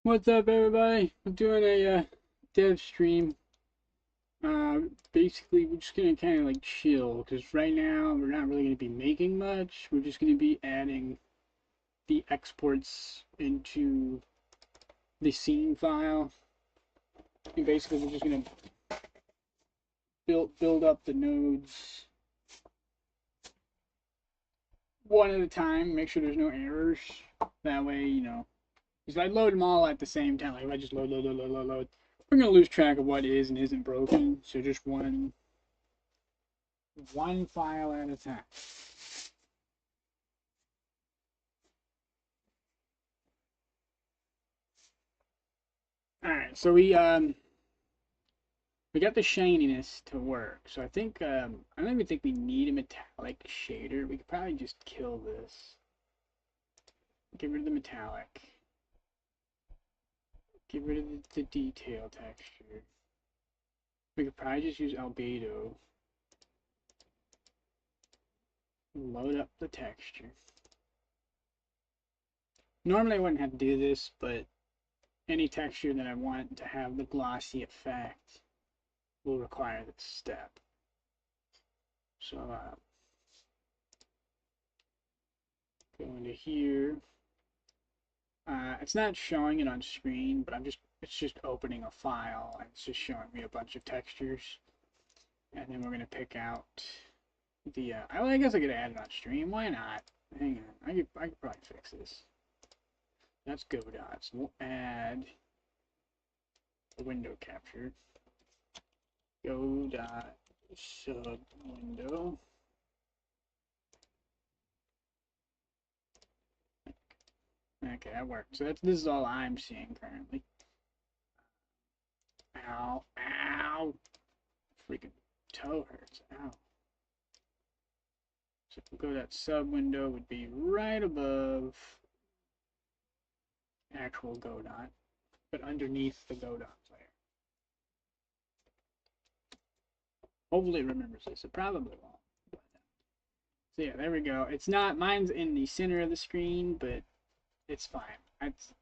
What's up, everybody? I'm doing a dev stream. Basically, we're just gonna kind of like chill because right now we're not really gonna be making much. We're just gonna be adding the exports into the scene file, and basically we're just gonna build up the nodes one at a time. Make sure there's no errors. That way, because I load them all at the same time. Like if I just load, we're gonna lose track of what is and isn't broken. So just one file at a time. All right, so we got the shininess to work. So I think I don't even think we need a metallic shader. We could probably just kill this. Get rid of the metallic. Get rid of the detail texture. We could probably just use albedo. Load up the texture. Normally I wouldn't have to do this, but any texture that I want to have the glossy effect will require this step. So go into here. It's not showing it on screen, but it's just opening a file and it's just showing me a bunch of textures. And then we're gonna pick out the, I guess I could add it on stream. Why not? Hang on, I could probably fix this. That's go dots. We'll add the window capture. Go dot sub window. Okay, that worked. So this is all I'm seeing currently. Ow, ow. Freaking toe hurts. Ow. So if we go that sub window would be right above actual Godot, but underneath the Godot layer. Hopefully it remembers this. It probably won't. So yeah, there we go. It's not, mine's in the center of the screen, but it's fine.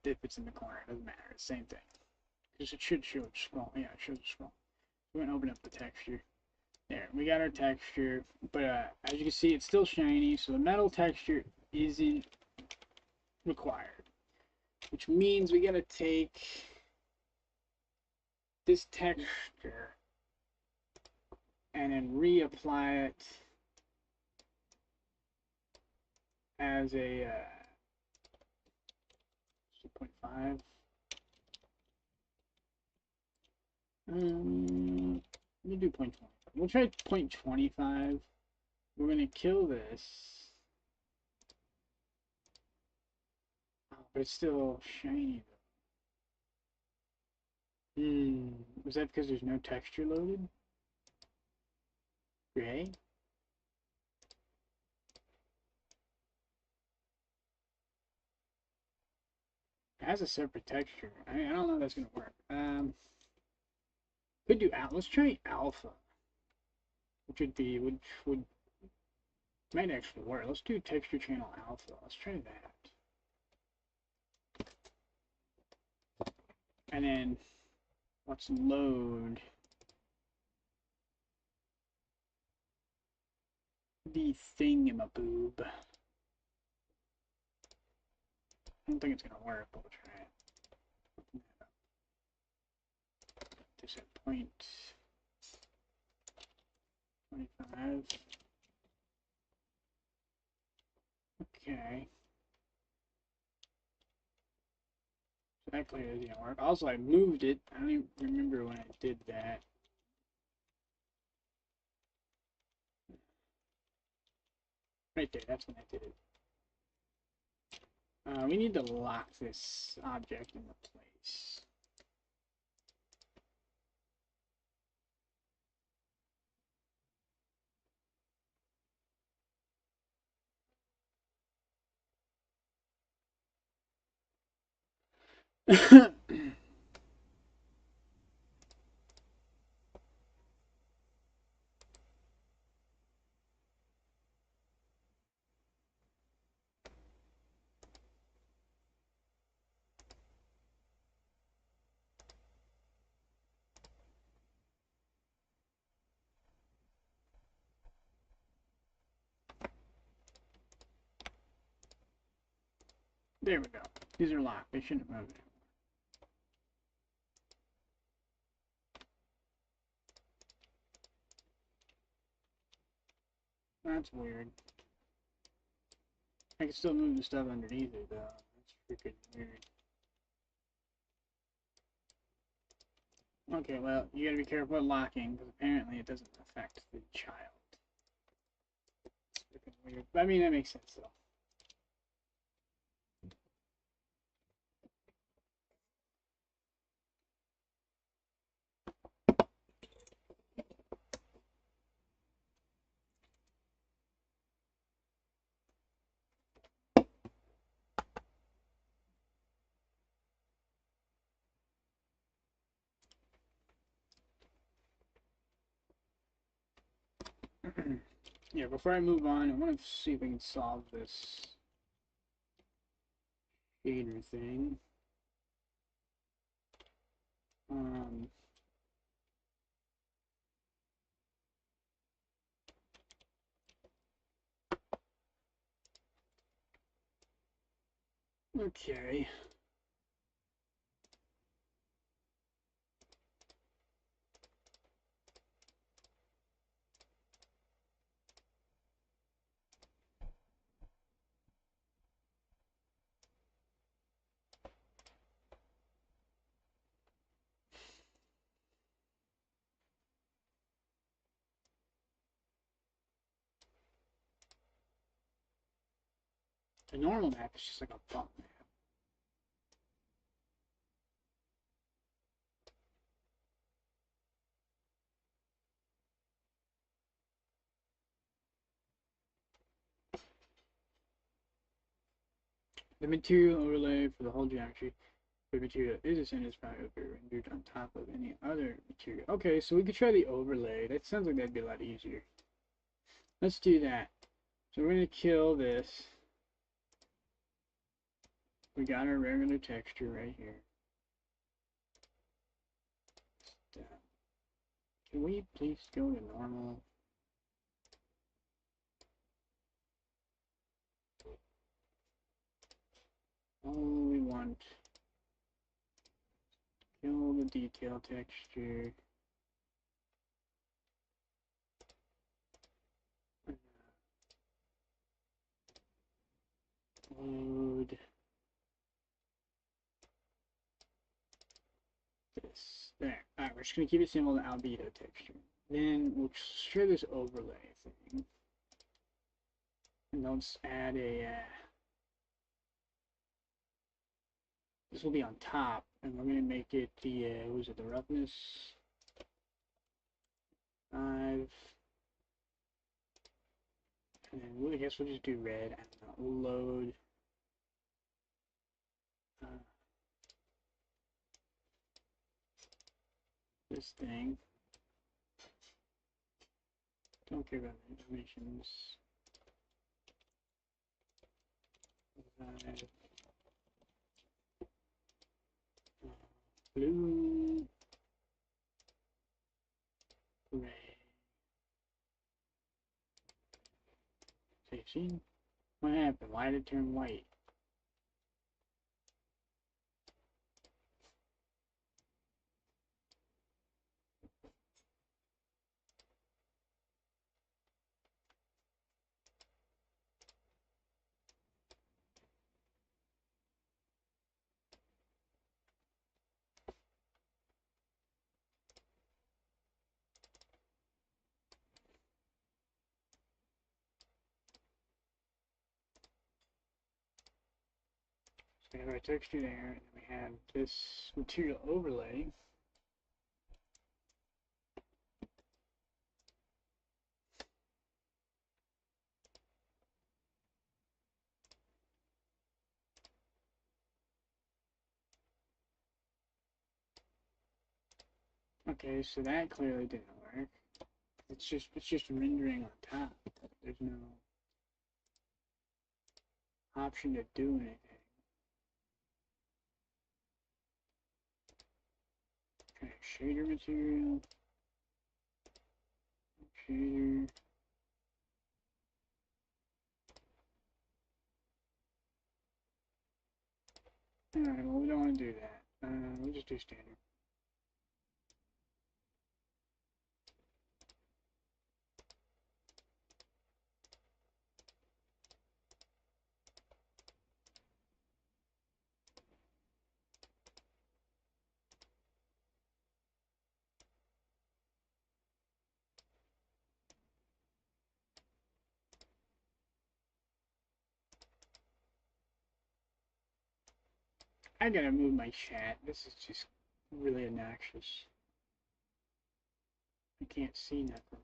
If it's in the corner, it doesn't matter. It's the same thing. Because it should show it scroll. Yeah, it shows it scroll. We're going to open up the texture. There, we got our texture, but as you can see, it's still shiny, so the metal texture isn't required. Which means we gotta take this texture and then reapply it as a 2.5. Let me do 0.25. We'll try 0.25. We're gonna kill this. Oh, but it's still shiny though. Was that because there's no texture loaded? Gray? It has a separate texture. I don't know if that's gonna work. Could do alpha. Let's try alpha, which would might actually work. Let's do texture channel alpha. Let's try that. And then let's load the thingamaboob. I don't think it's gonna work, but we'll try it. This at 0.25. Okay. So that clearly didn't work. Also, I moved it. I don't even remember when I did that. Right there, that's when I did it. We need to lock this object into place. There we go. These are locked. They shouldn't have moved. That's weird. I can still move the stuff underneath it, though. That's freaking weird. Okay, well, you gotta be careful with locking, because apparently it doesn't affect the child. It's freaking weird. I mean, that makes sense, though. Yeah, before I move on, I want to see if we can solve this shader thing. Okay. The normal map is just like a bump map. The material overlay for the whole geometry for the material is a sentence probably rendered on top of any other material. Okay, so we could try the overlay. That sounds like that'd be a lot easier. Let's do that. So we're going to kill this. We got our regular texture right here. Can we please go to normal? All we want. Kill the detail texture. Load this. There. Alright, we're just going to keep it simple to albedo texture. Then we'll share this overlay thing. And let's add a... this will be on top, and we're going to make it the... what was it? The roughness? 5. And then I guess we'll just do red and load... this thing. Don't care about the dimensions. 5. Blue. Gray. So you see? What happened? Why did it turn white? So we have our texture there, and we have this material overlay. Okay, so that clearly didn't work. It's just rendering on top. There's no option to do anything. Okay, shader material. Shader. Alright, well, we don't want to do that. We'll just do standard. I gotta move my chat. This is just really obnoxious. I can't see nothing.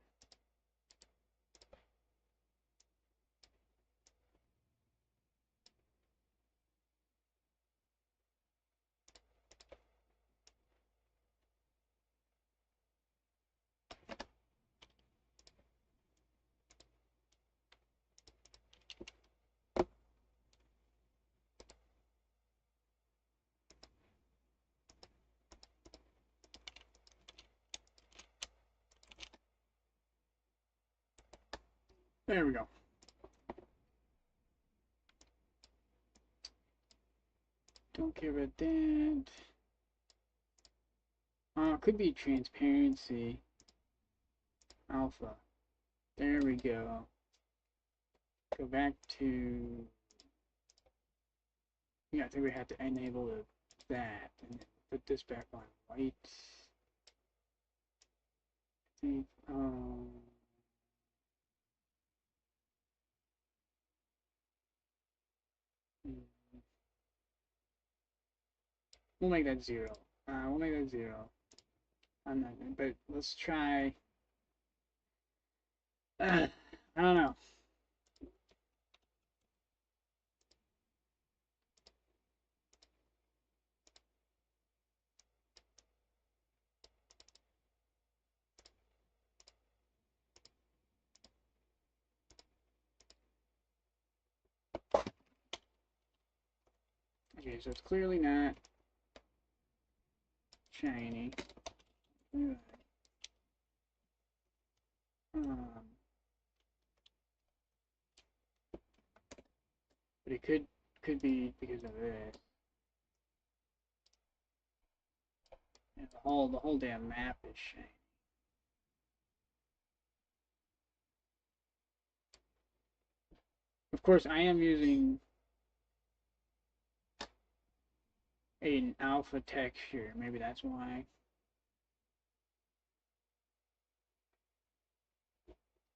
There we go. Don't care about that. Could be transparency. Alpha. There we go. Go back to... Yeah, I think we have to enable that. And then put this back on white. I think, we'll make that 0. We'll make that 0. I'm not gonna, but let's try. I don't know. Okay, so it's clearly not shiny. But it could be because of this. Yeah, the whole damn map is shiny. Of course, I am using an alpha texture. Maybe that's why.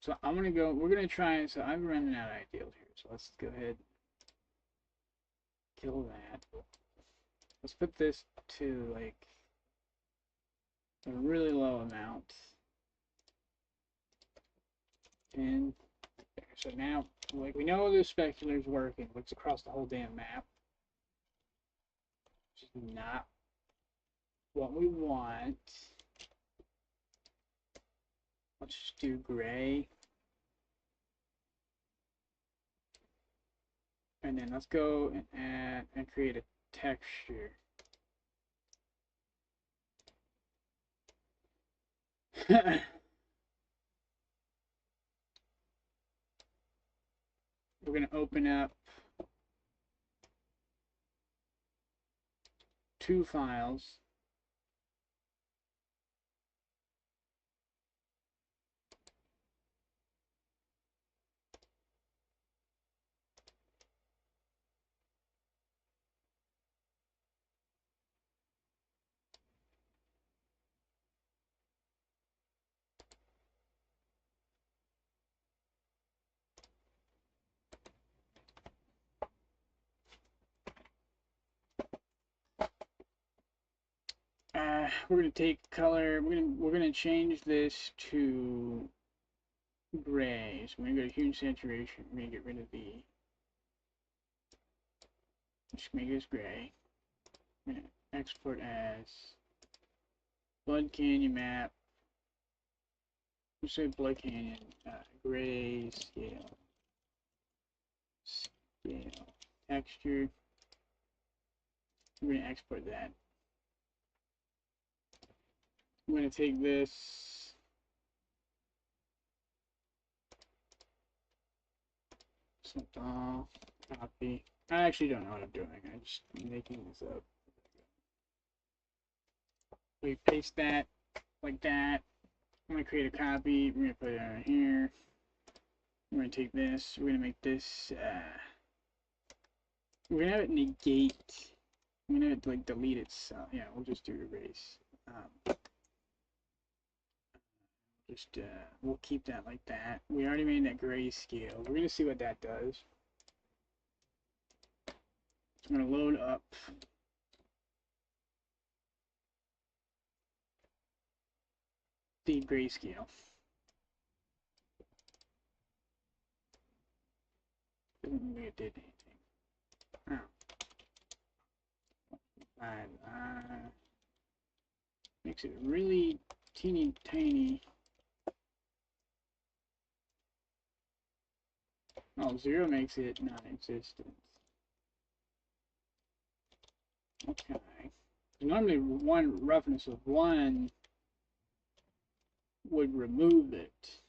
So I'm gonna go. We're gonna try. So I'm running out of ideals here. So let's go ahead. Kill that. Let's put this to like a really low amount. And so now, like, we know the specular's working. Looks across the whole damn map. Which is not what we want. Let's just do gray. And then let's go and add and create a texture. We're going to open up 2 files. We're going to take color. We're going to change this to gray. So we're going to go to hue and saturation. We're going to get rid of the. Just make this gray. I'm going to export as Blood Canyon map. We'll say Blood Canyon gray scale. Texture. We're going to export that. I'm going to take this. Select all. Copy. I actually don't know what I'm doing. I'm just making this up. We paste that like that. I'm gonna create a copy. We're gonna put it on here. We're gonna take this. We're gonna make this. We're gonna have it negate. I'm gonna have it like delete itself. Yeah, we'll just do erase. Just we'll keep that like that. We already made that grayscale. We're gonna see what that does. I'm gonna load up the grayscale. Doesn't look like it did anything. Oh. Makes it really teeny tiny. Oh, 0 makes it non-existent. Okay. Normally one roughness of 1 would remove it.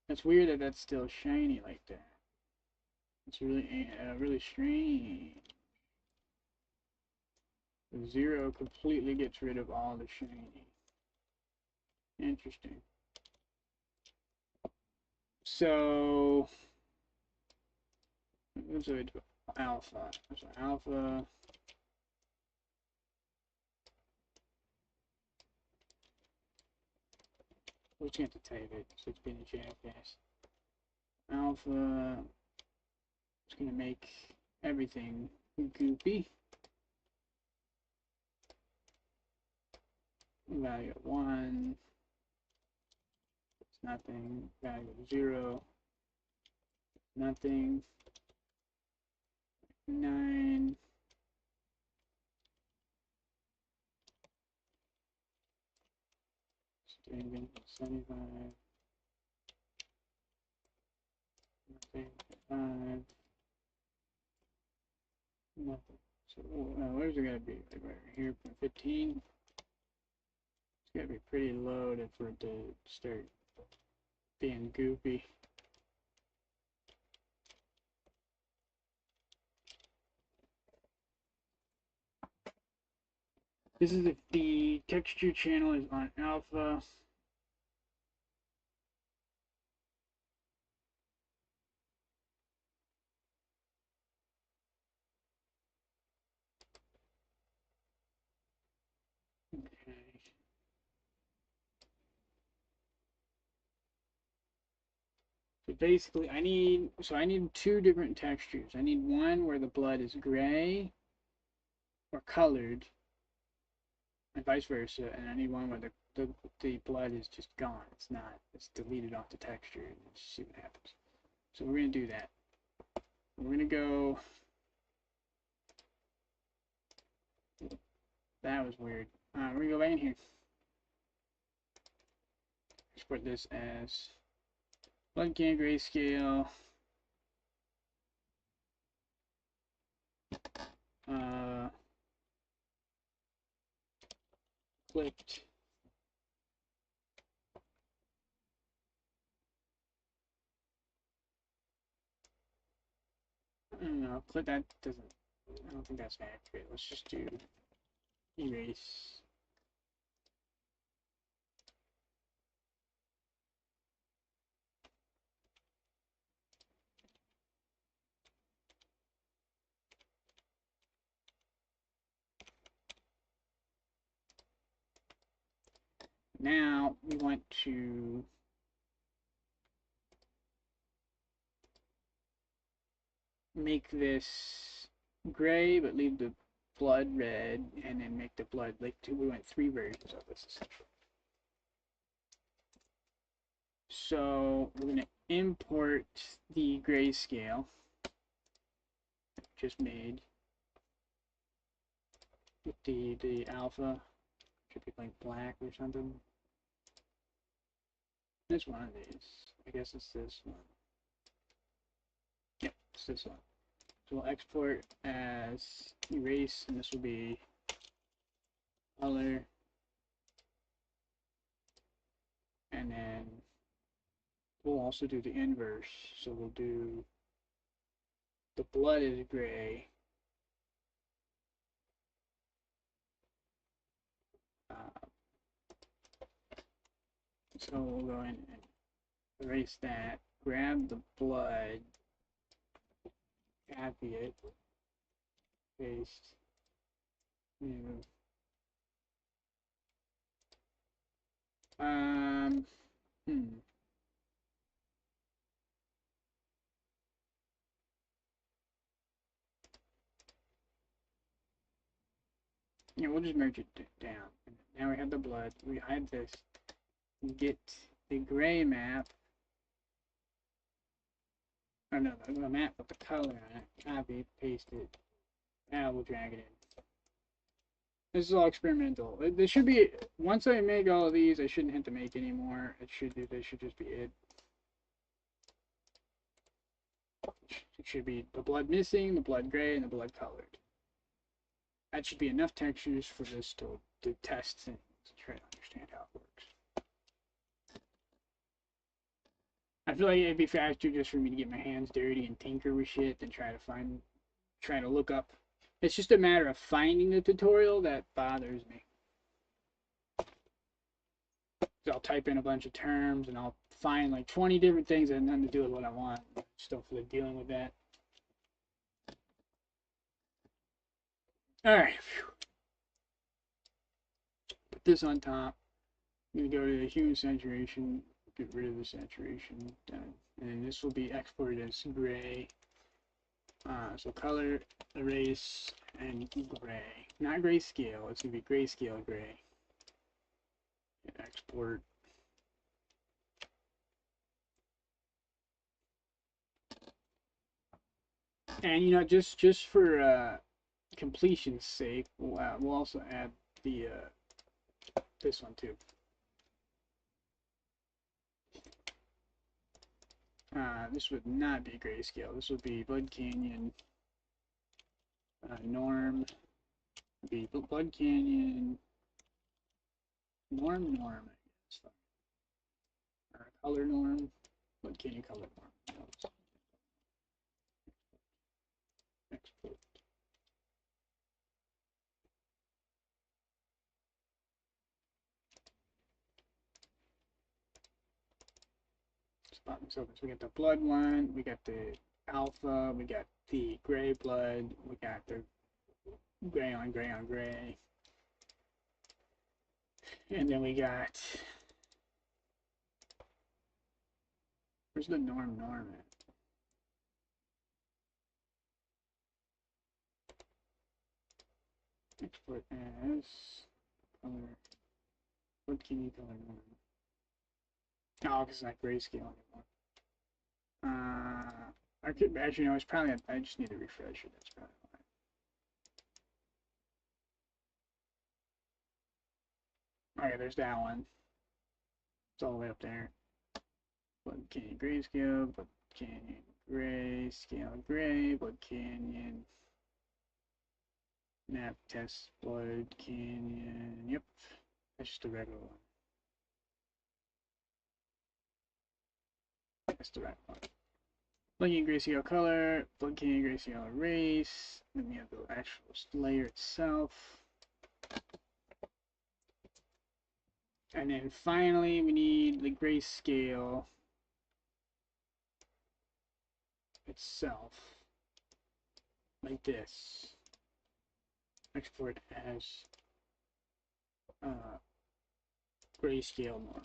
It's weird that that's still shiny like that. It's really strange. 0 completely gets rid of all the shiny. Interesting. So, what's it? Alpha. So alpha. We're just going to type it, so it's been a jackass. Alpha. It's going to make everything goopy. Value of 1. It's nothing. Value of 0. Nothing. 9. Standing 75. Nothing. 5. Nothing. So where's it gotta be? Like right here, 15. It's gotta be pretty low for it to start being goopy. This is if the texture channel is on alpha. Okay. So basically I need 2 different textures. I need one where the blood is gray or colored, and vice versa, and I need one where the blood is just gone. It's not. It's deleted off the texture, and let's see what happens. So we're gonna do that. We're gonna go. That was weird. We're gonna go back in here. Export this as blood can grayscale. Clicked. I don't know. Click that doesn't. I don't think that's accurate. Let's just do erase. Now we want to make this gray, but leave the blood red, and then make the blood like we went 3 versions of this essentially. So we're going to import the grayscale just made with the alpha. Should be like black or something. It's one of these. I guess it's this one. Yep, it's this one. So we'll export as erase, and this will be color. And then we'll also do the inverse. So we'll do the blood is gray. So we'll go in and erase that. Grab the blood. Copy it. Paste. New. Hmm. Yeah, we'll just merge it down. Now we have the blood. We hide this. Get the gray map. Oh no, the map with the color on it. Copy, paste it. Now we'll drag it in. This is all experimental. This should be, once I make all of these, I shouldn't have to make anymore. This should just be it. It should be the blood missing, the blood gray, and the blood colored. That should be enough textures for this to test things and try to understand how it works. I feel like it'd be faster just for me to get my hands dirty and tinker with shit than try to look up. It's just a matter of finding the tutorial that bothers me. So I'll type in a bunch of terms and I'll find like 20 different things that have nothing to do with what I want. Still for dealing with that. Alright. Put this on top. I'm going to go to the hue and saturation. Get rid of the saturation. Done. And this will be exported as gray. So color, erase, and gray. Not grayscale. It's going to be grayscale gray. Export. And you know, just for completion's sake, we'll also add the this one too. This would not be grayscale. This would be Blood Canyon norm. Would be Blood Canyon norm, I guess. Color norm. Blood Canyon color norm. Export. Spot this open. So we got the blood one. We got the alpha. We got the gray blood. We got the gray on gray on gray. And then we got, where's the norm at? Export as color. What can you color norm? Oh, because it's not grayscale anymore. I could actually no, it's probably I just need to refresh it. That's probably why. Okay, there's that one. It's all the way up there. Blood Canyon grayscale, Blood Canyon grayscale gray, Blood Canyon map test Blood Canyon. Yep, that's just a regular one. That's the right one. Blood Canyon grayscale color, Blood Canyon grayscale erase. Then we have the actual layer itself. And then finally, we need the grayscale itself, like this. Export as grayscale normal.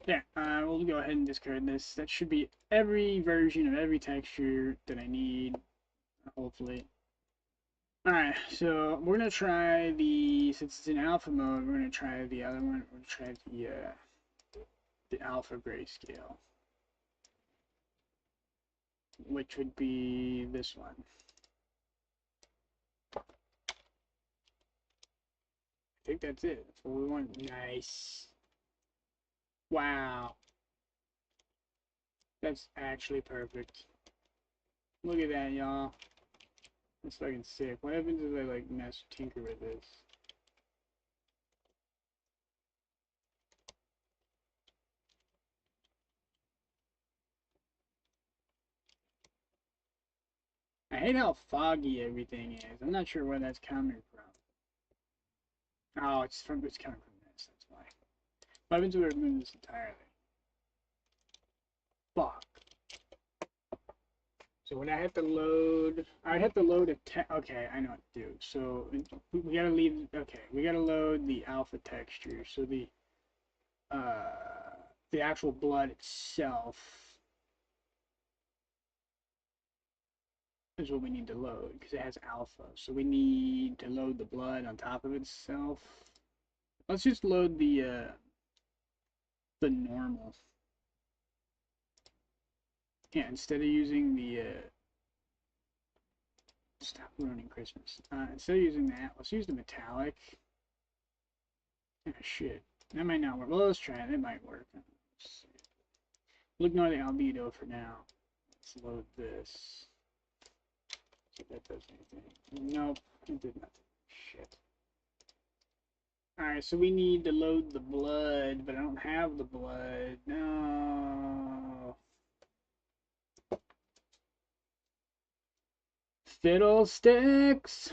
Yeah, we'll go ahead and discard this. That should be every version of every texture that I need, hopefully. Alright, so we're going to try the, since it's in alpha mode, we're going to try the other one. We're going to try the alpha grayscale, which would be this one. I think that's it. That's what we want. Nice. Wow. That's actually perfect. Look at that, y'all. That's fucking sick. What happens if I like tinker with this? I hate how foggy everything is. I'm not sure where that's coming from. Oh, it's coming from this. That's why. What happens if we remove this entirely? Fuck. So when I have to load, I'd have to load a okay, I know what to do. So we gotta leave, okay, we gotta load the alpha texture. So the actual blood itself is what we need to load because it has alpha. So we need to load the blood on top of itself. Let's just load the normal. Yeah, instead of using the stop ruining Christmas. Instead of using that, let's use the metallic. Ah, shit. That might not work. Well, let's try it. It might work. We'll ignore the albedo for now. Let's load this. See if that does anything. Nope, it did nothing. Shit. Alright, so we need to load the blood, but I don't have the blood. No. Fiddlesticks!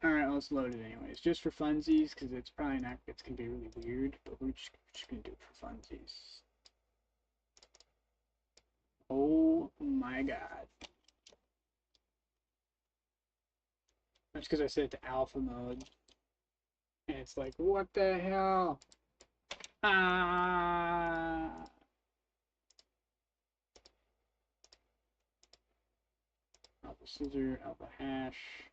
Alright, let's load it anyways. Just for funsies, because it's probably not, it's going to be really weird, but we're just going to do it for funsies. Oh my god. That's because I set it to alpha mode. And it's like, what the hell? Ah! Alpha scissor, alpha hash,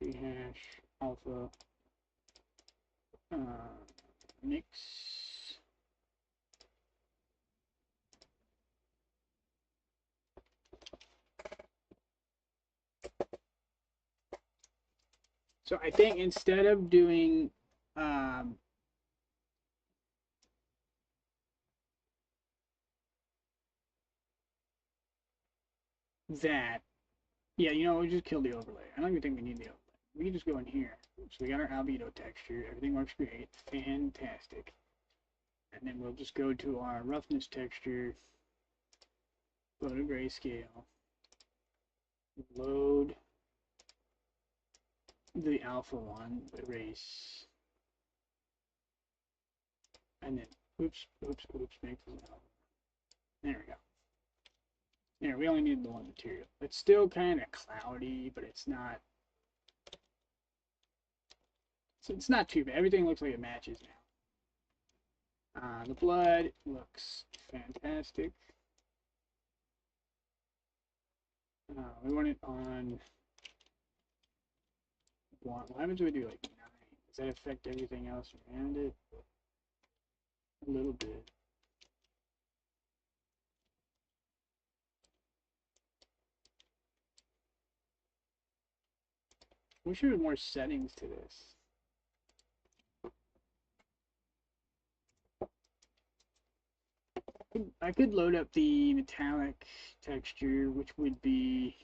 rehash, alpha, mix. So I think instead of doing that, yeah, you know, we just kill the overlay. I don't even think we need the overlay. We can just go in here. So we got our albedo texture. Everything works great. Fantastic. And then we'll just go to our roughness texture. Go to grayscale. Load the alpha one, erase. And then, oops, make this an alpha. There we go. There, we only need the one material. It's still kind of cloudy, but it's not. So it's not too bad. Everything looks like it matches now. The blood looks fantastic. We want it on 1. What happens if we do like 9? Does that affect everything else around it? A little bit. Wish there were more settings to this. I could load up the metallic texture, which would be,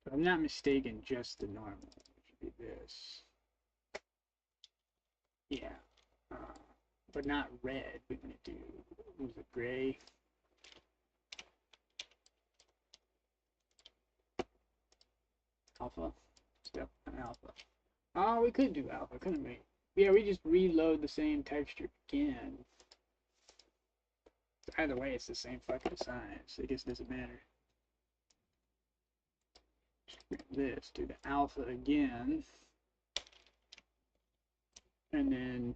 if I'm not mistaken, just the normal, which would be this. Yeah. But not red. We're going to do, what was it, gray? Alpha. Step alpha. Oh, we could do alpha, couldn't we? Yeah, we just reload the same texture again. Either way, it's the same fucking size. So I guess it doesn't matter. This, do the alpha again. And then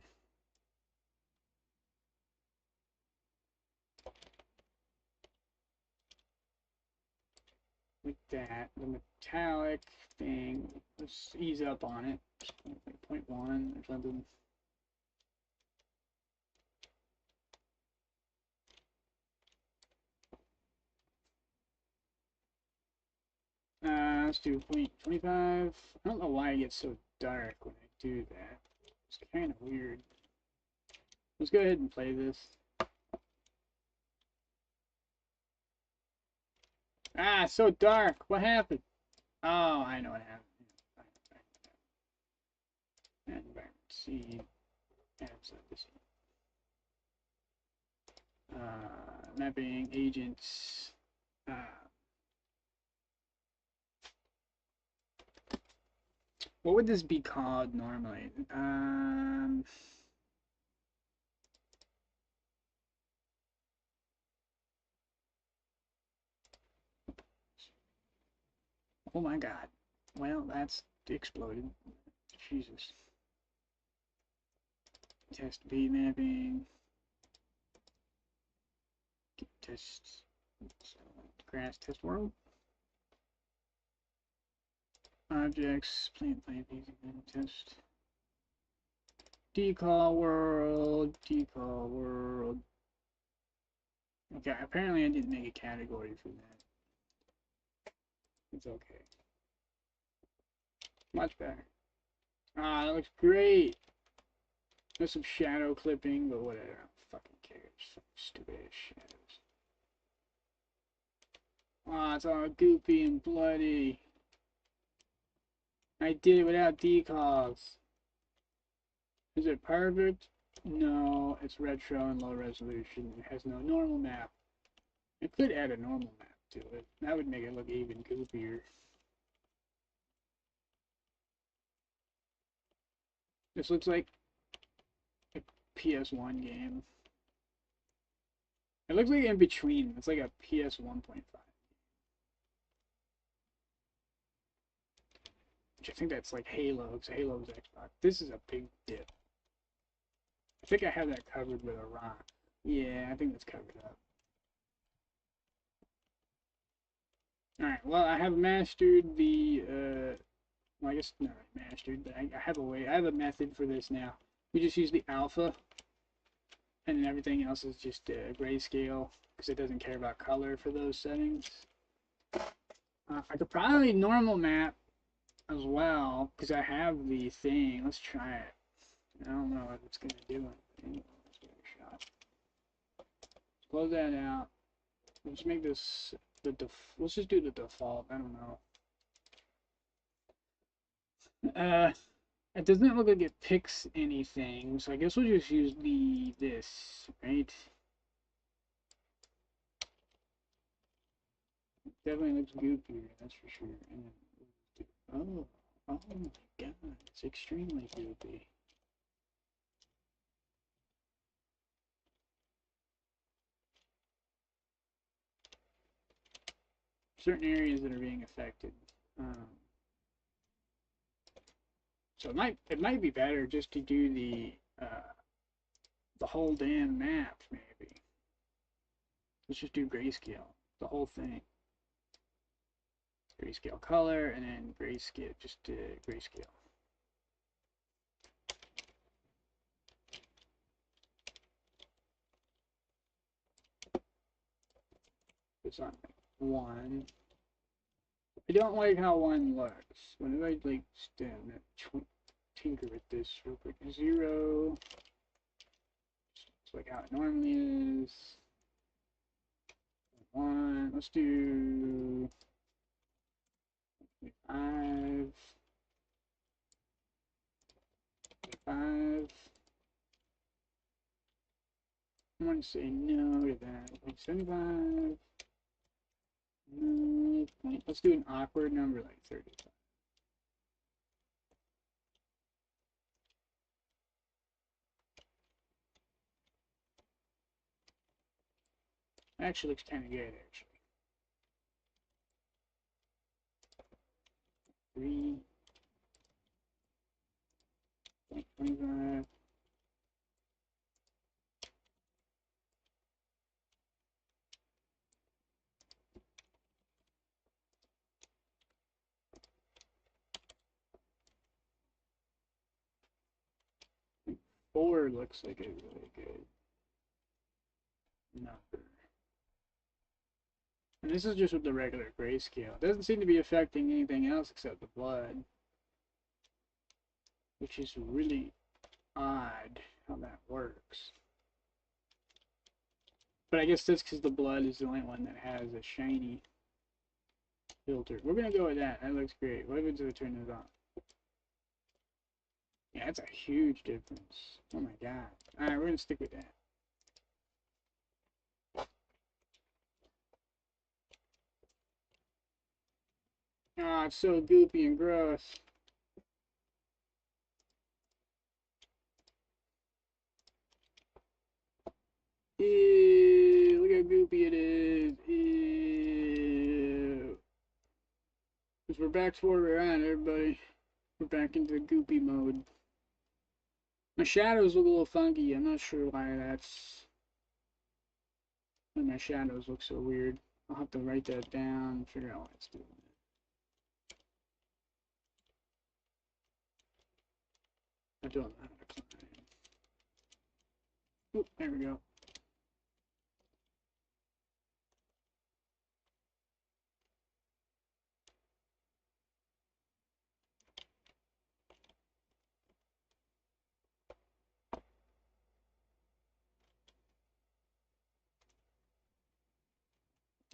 like that, the metallic thing, let's ease up on it. Just like 0.1 or something. Let's do 0.25. I don't know why it gets so dark when I do that. It's kind of weird. Let's go ahead and play this. Ah, it's so dark. What happened? Oh, I know what happened. Environment seed. Mapping agents. Uh, what would this be called normally? Oh my god. Well, that's exploded. Jesus. Test B mapping. Test. Grass test world. Objects. Plant test. Decal world. Decal world. Okay, apparently I didn't make a category for that. It's okay. Much better. Ah, that looks great. There's some shadow clipping, but whatever. I don't fucking care. Some stupid ass shadows. Ah, it's all goopy and bloody. I did it without decals. Is it perfect? No, it's retro and low resolution. It has no normal map. It could add a normal map to it. That would make it look even goopier. This looks like a PS1 game. It looks like in between. It's like a PS 1.5. Which I think that's like Halo, because Halo's Xbox. This is a big dip. I think I have that covered with a rock. Yeah, I think that's covered up. Alright, well, I have mastered the, well, I guess not mastered, but I have a way, I have a method for this now. We just use the alpha, and then everything else is just grayscale, because it doesn't care about color for those settings. I could probably normal map as well, because I have the thing. Let's try it. I don't know what it's going to do. Anyway, let's give it a shot. Close that out. Let's make this let's just do the default. I don't know. It doesn't look like it picks anything, so I guess we'll just use this, right? Definitely looks goopier, that's for sure. And then, oh my god, it's extremely goopy. Certain areas that are being affected. So it might be better just to do the whole damn map, maybe. Let's just do grayscale, the whole thing. Grayscale color, and then grayscale, just grayscale. It's on like 1. I don't like how 1 looks. Whenever I like stand tinker with this real quick. 0. It's like how it normally is. 1. Let's do 5. 5. I want to say no to that. Like 75. No. Let's do an awkward number like 35. Actually looks kind of good, actually. 3.25. 4 looks like a really good number. And this is just with the regular grayscale. It doesn't seem to be affecting anything else except the blood. Which is really odd how that works. But I guess that's because the blood is the only one that has a shiny. filter. We're gonna go with that. That looks great. What happens if I turn this on? Yeah, that's a huge difference. Oh my god. Alright, we're gonna stick with that. Oh, it's so goopy and gross. Ew, look how goopy it is. Ew. Because we're back to where we're at, everybody. We're back into the goopy mode. My shadows look a little funky. I'm not sure why that's... why my shadows look so weird. I'll have to write that down and figure out why it's doing it. I don't know how to climb. Oop, there we go.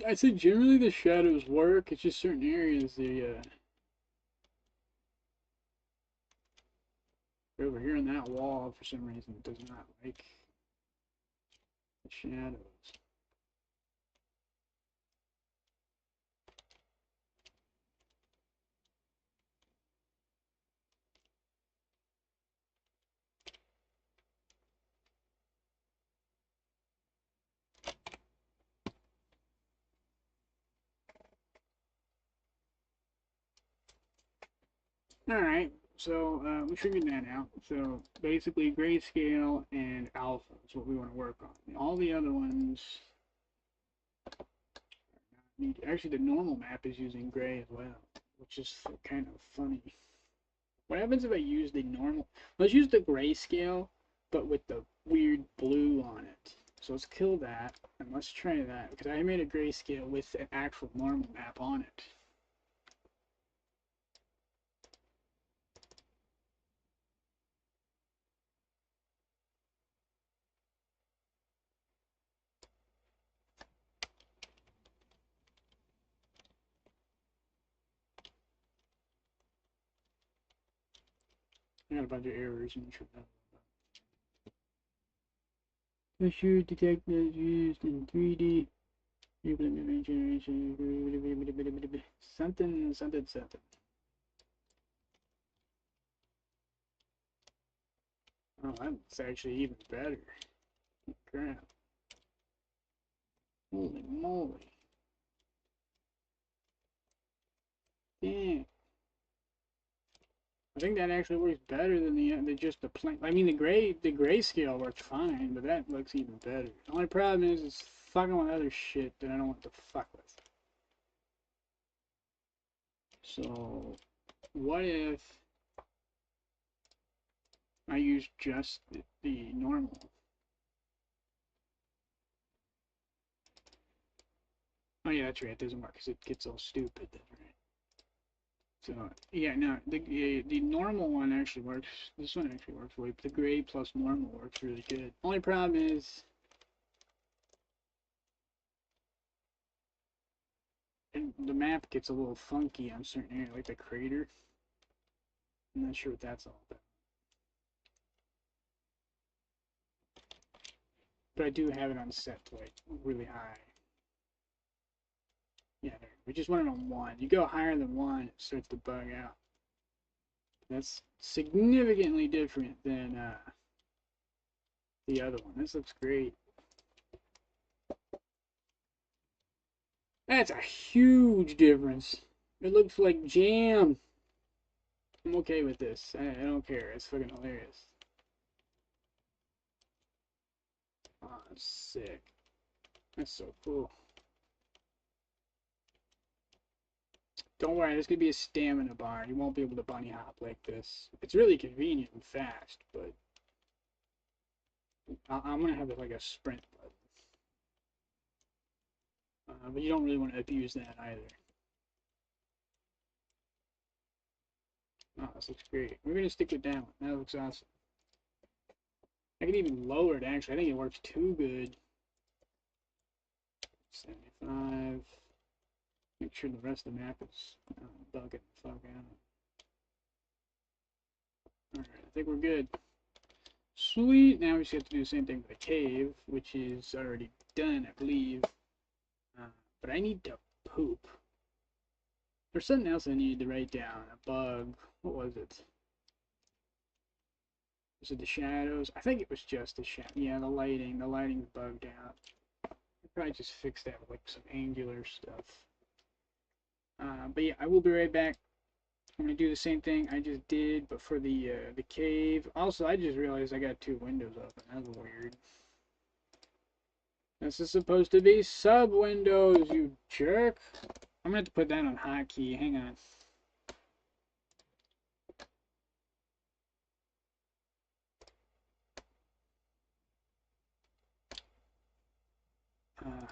I'd say generally the shadows work. It's just certain areas they over here on that wall for some reason it does not like the shadows. Alright, so we figured that out. So basically grayscale and alpha is what we want to work on. All the other ones need, actually the normal map is using gray as well, which is kind of funny. What happens if I use the normal? Let's use the grayscale, but with the weird blue on it. So let's kill that, and let's try that, because I made a grayscale with an actual normal map on it. I got a bunch of errors in the Assure detectors used in 3D. Something, something, something. Oh, that's actually even better. Crap. Holy moly. Damn. I think that actually works better than the just the plain. I mean, the grayscale works fine, but that looks even better. The only problem is it's fucking with other shit that I don't want to fuck with. So, what if I use just the normal? Oh yeah, that's right. It doesn't work because it gets all stupid then, right? So yeah, no, the normal one actually works. This one actually works really. The gray plus normal works really good. Only problem is, and the map gets a little funky on certain areas, like the crater. I'm not sure what that's all about. But I do have it on set to like really high. Yeah, we just want it on 1. You go higher than 1, it starts to bug out. That's significantly different than the other one. This looks great. That's a huge difference. It looks like jam. I'm okay with this. I don't care. It's fucking hilarious. Oh, that's sick. That's so cool. Don't worry, there's gonna be a stamina bar. You won't be able to bunny hop like this. It's really convenient and fast, but I'm gonna have it like a sprint button. But you don't really want to abuse that either. Oh, this looks great. We're gonna stick with that one. That looks awesome. I can even lower it actually. I think it works too good. 75. Make sure the rest of the map is bugging the fuck out. Alright, I think we're good. Sweet, now we just have to do the same thing with the cave, which is already done, I believe. But I need to poop. There's something else I needed to write down. A bug. What was it? Was it the shadows? I think it was just the shadow. Yeah, the lighting. The lighting's bugged out. I probably just fix that with like some angular stuff. But yeah, I will be right back. I'm gonna do the same thing I just did, but for the cave. Also, I just realized I got two windows open. That's weird. This is supposed to be sub windows, you jerk. I'm gonna have to put that on hotkey. Hang on.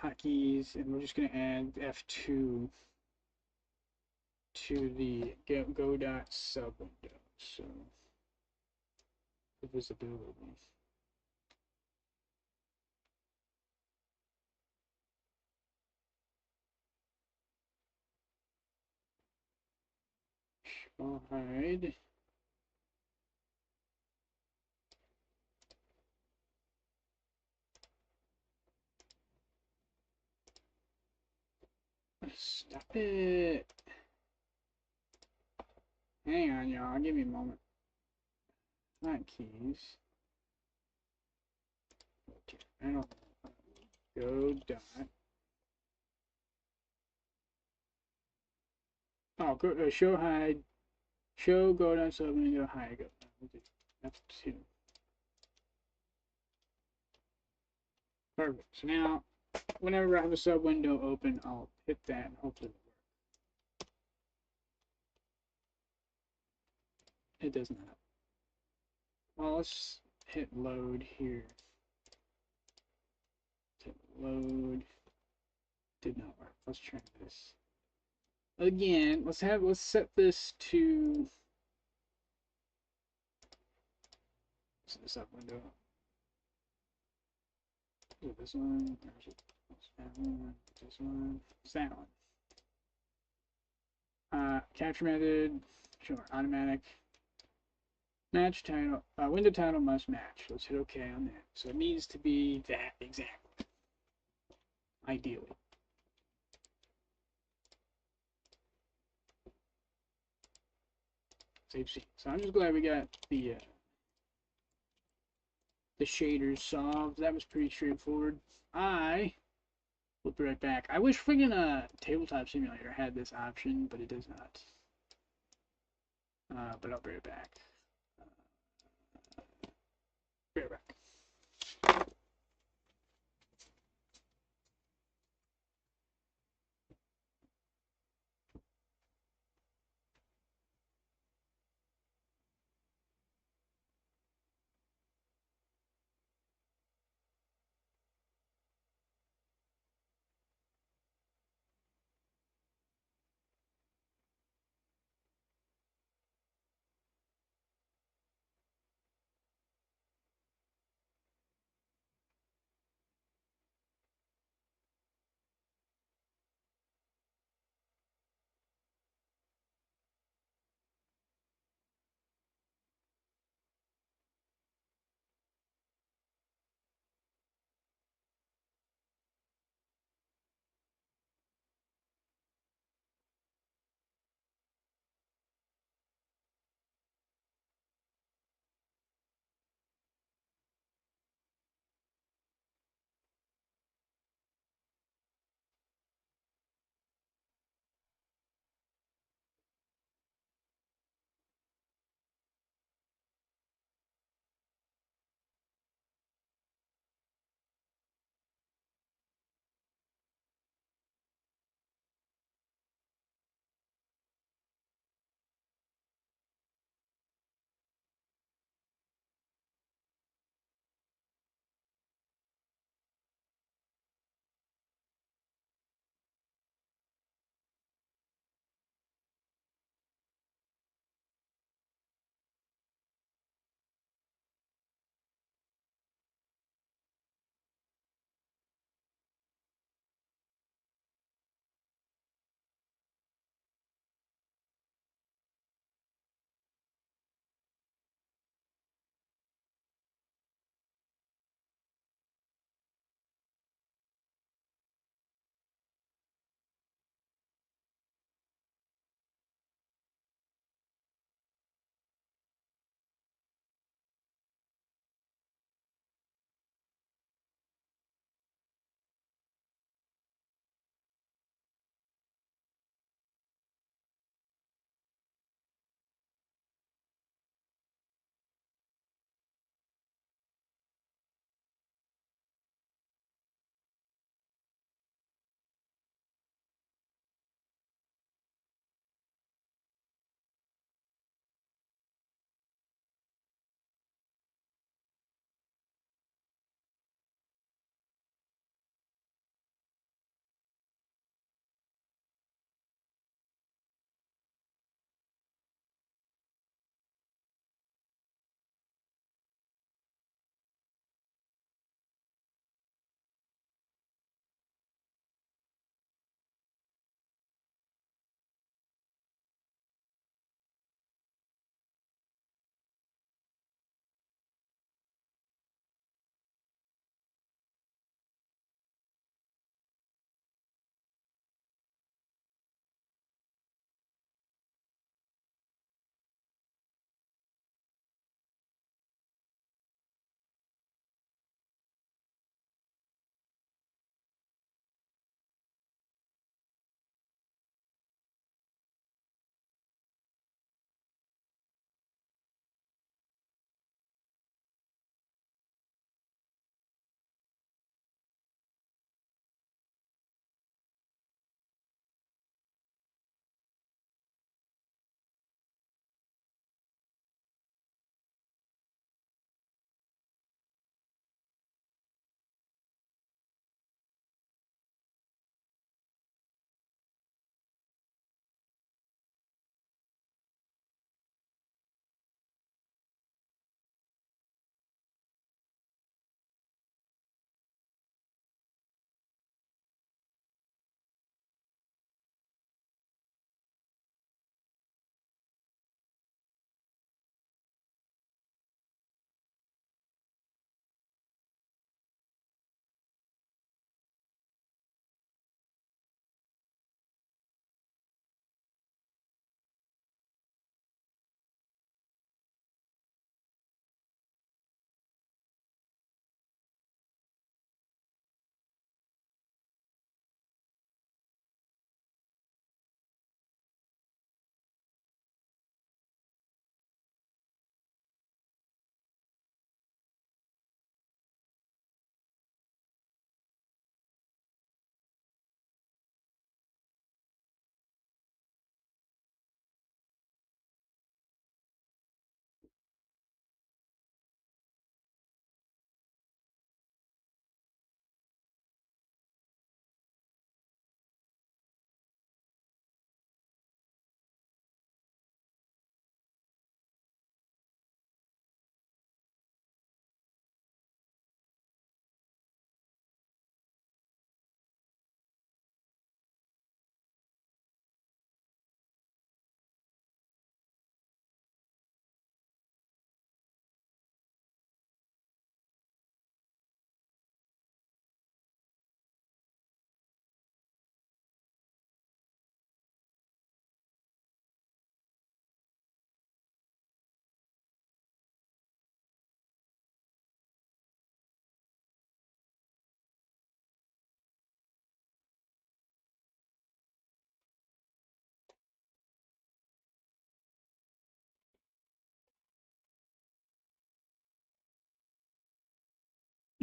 Hotkeys, and we're just gonna add F2 to the go dot sub window. So the visibility. Show hide. Stop it. Hang on, y'all. Give me a moment. Hotkeys. I don't know. Go dot. Oh, go, show hide. Show go dot sub window hide. Go. F2. Perfect. So now, whenever I have a sub window open, I'll hit that and hopefully it does not. Well, let's hit load here. Hit load. Did not work. Let's try this again. Let's set this to the sub window. Is it this one? Or is it that one? This one? It's that one. Capture method. Sure. Automatic. Match title. Window title must match. Let's hit OK on that. So it needs to be that exactly. Ideally. Save scene. So I'm just glad we got the shaders solved. That was pretty straightforward. I will be right back. I wish friggin' Tabletop Simulator had this option, but it does not. But I'll be right back. Be right back.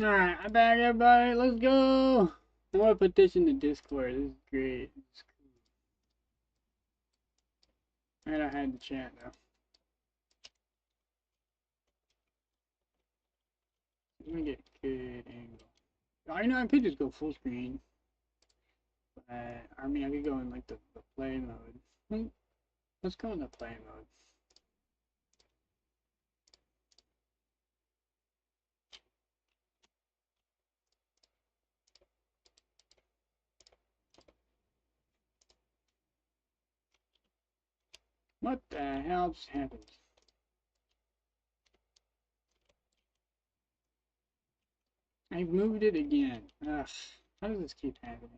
Alright, I'm back, everybody. Let's go. I want to put this in the Discord. This is great. This is cool. And I had the chat, though. Let me get a good angle. Oh, you know, I could just go full screen. I mean, I could go in, like, the play mode. Let's go in the play mode. What the hell just happened? I moved it again. Ugh. How does this keep happening?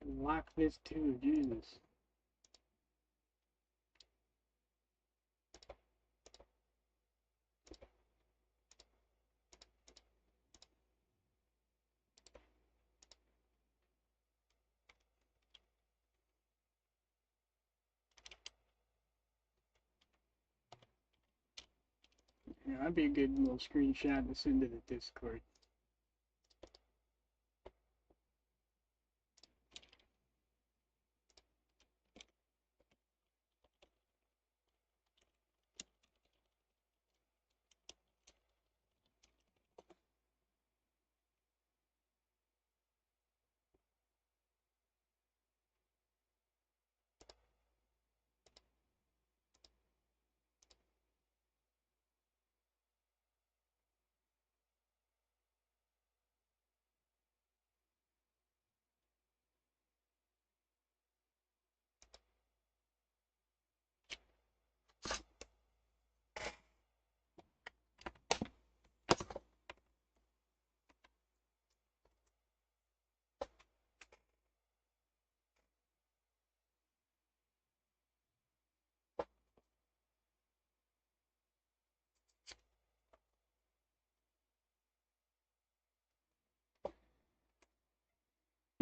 Lock this too, Jesus. Yeah, that'd be a good little screenshot to send to the Discord.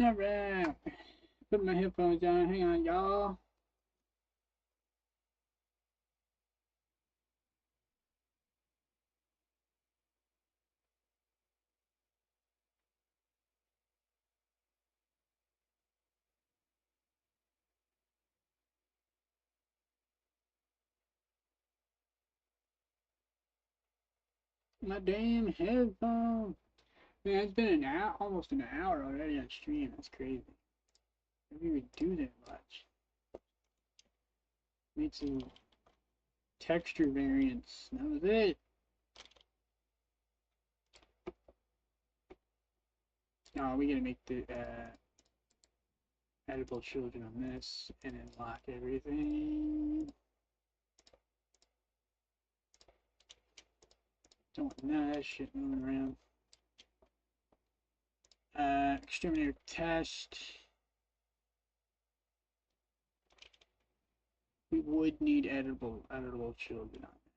Alright. Put my headphones on. Hang on, y'all. My damn headphones. Man, it's been an hour, almost an hour already on stream. That's crazy. I didn't even do that much. Made some texture variants. That was it. Oh, we gotta make the edible children on this and then lock everything. Don't want that shit moving around. Exterminator test. We would need editable children on it.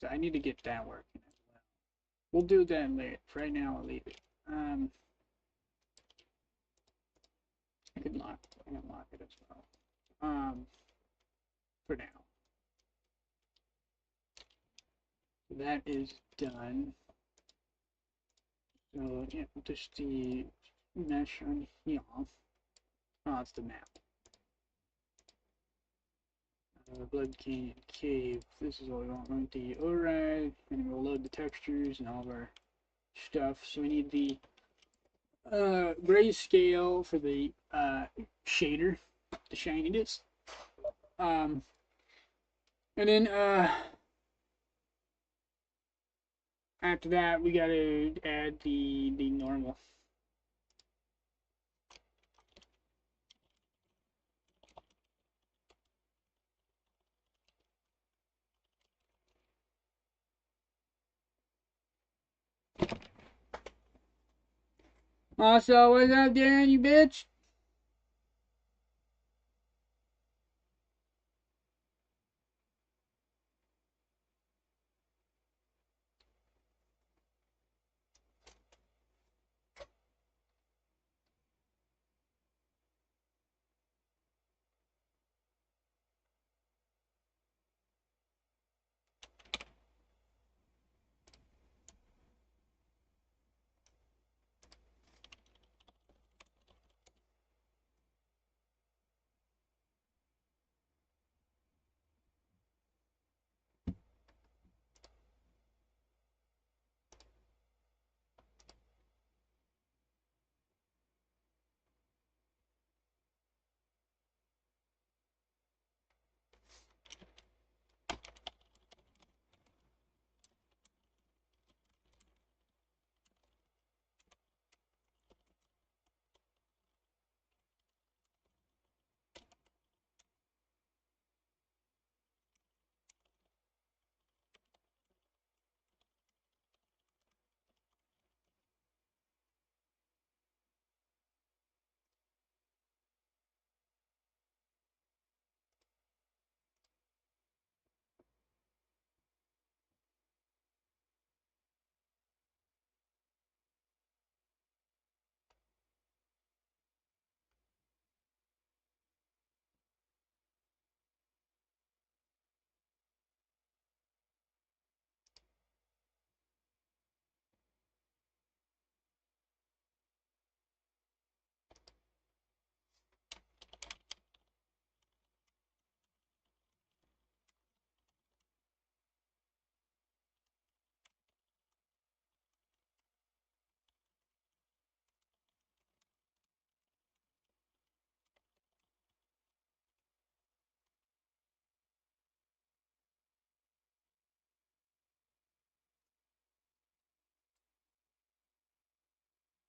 So I need to get that working as well. We'll do that later. For right now, I'll leave it. I can lock it as well. For now. So that is done. So yeah, just the mesh on here. Oh, it's the map. Blood Canyon Cave. This is what we want. We want the override, and we'll load the textures and all of our stuff. So we need the grayscale for the shader, the shininess. And then after that we gotta add the normal. Also, what's up, Dan, you bitch?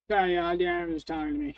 Sorry, Darren was talking to me.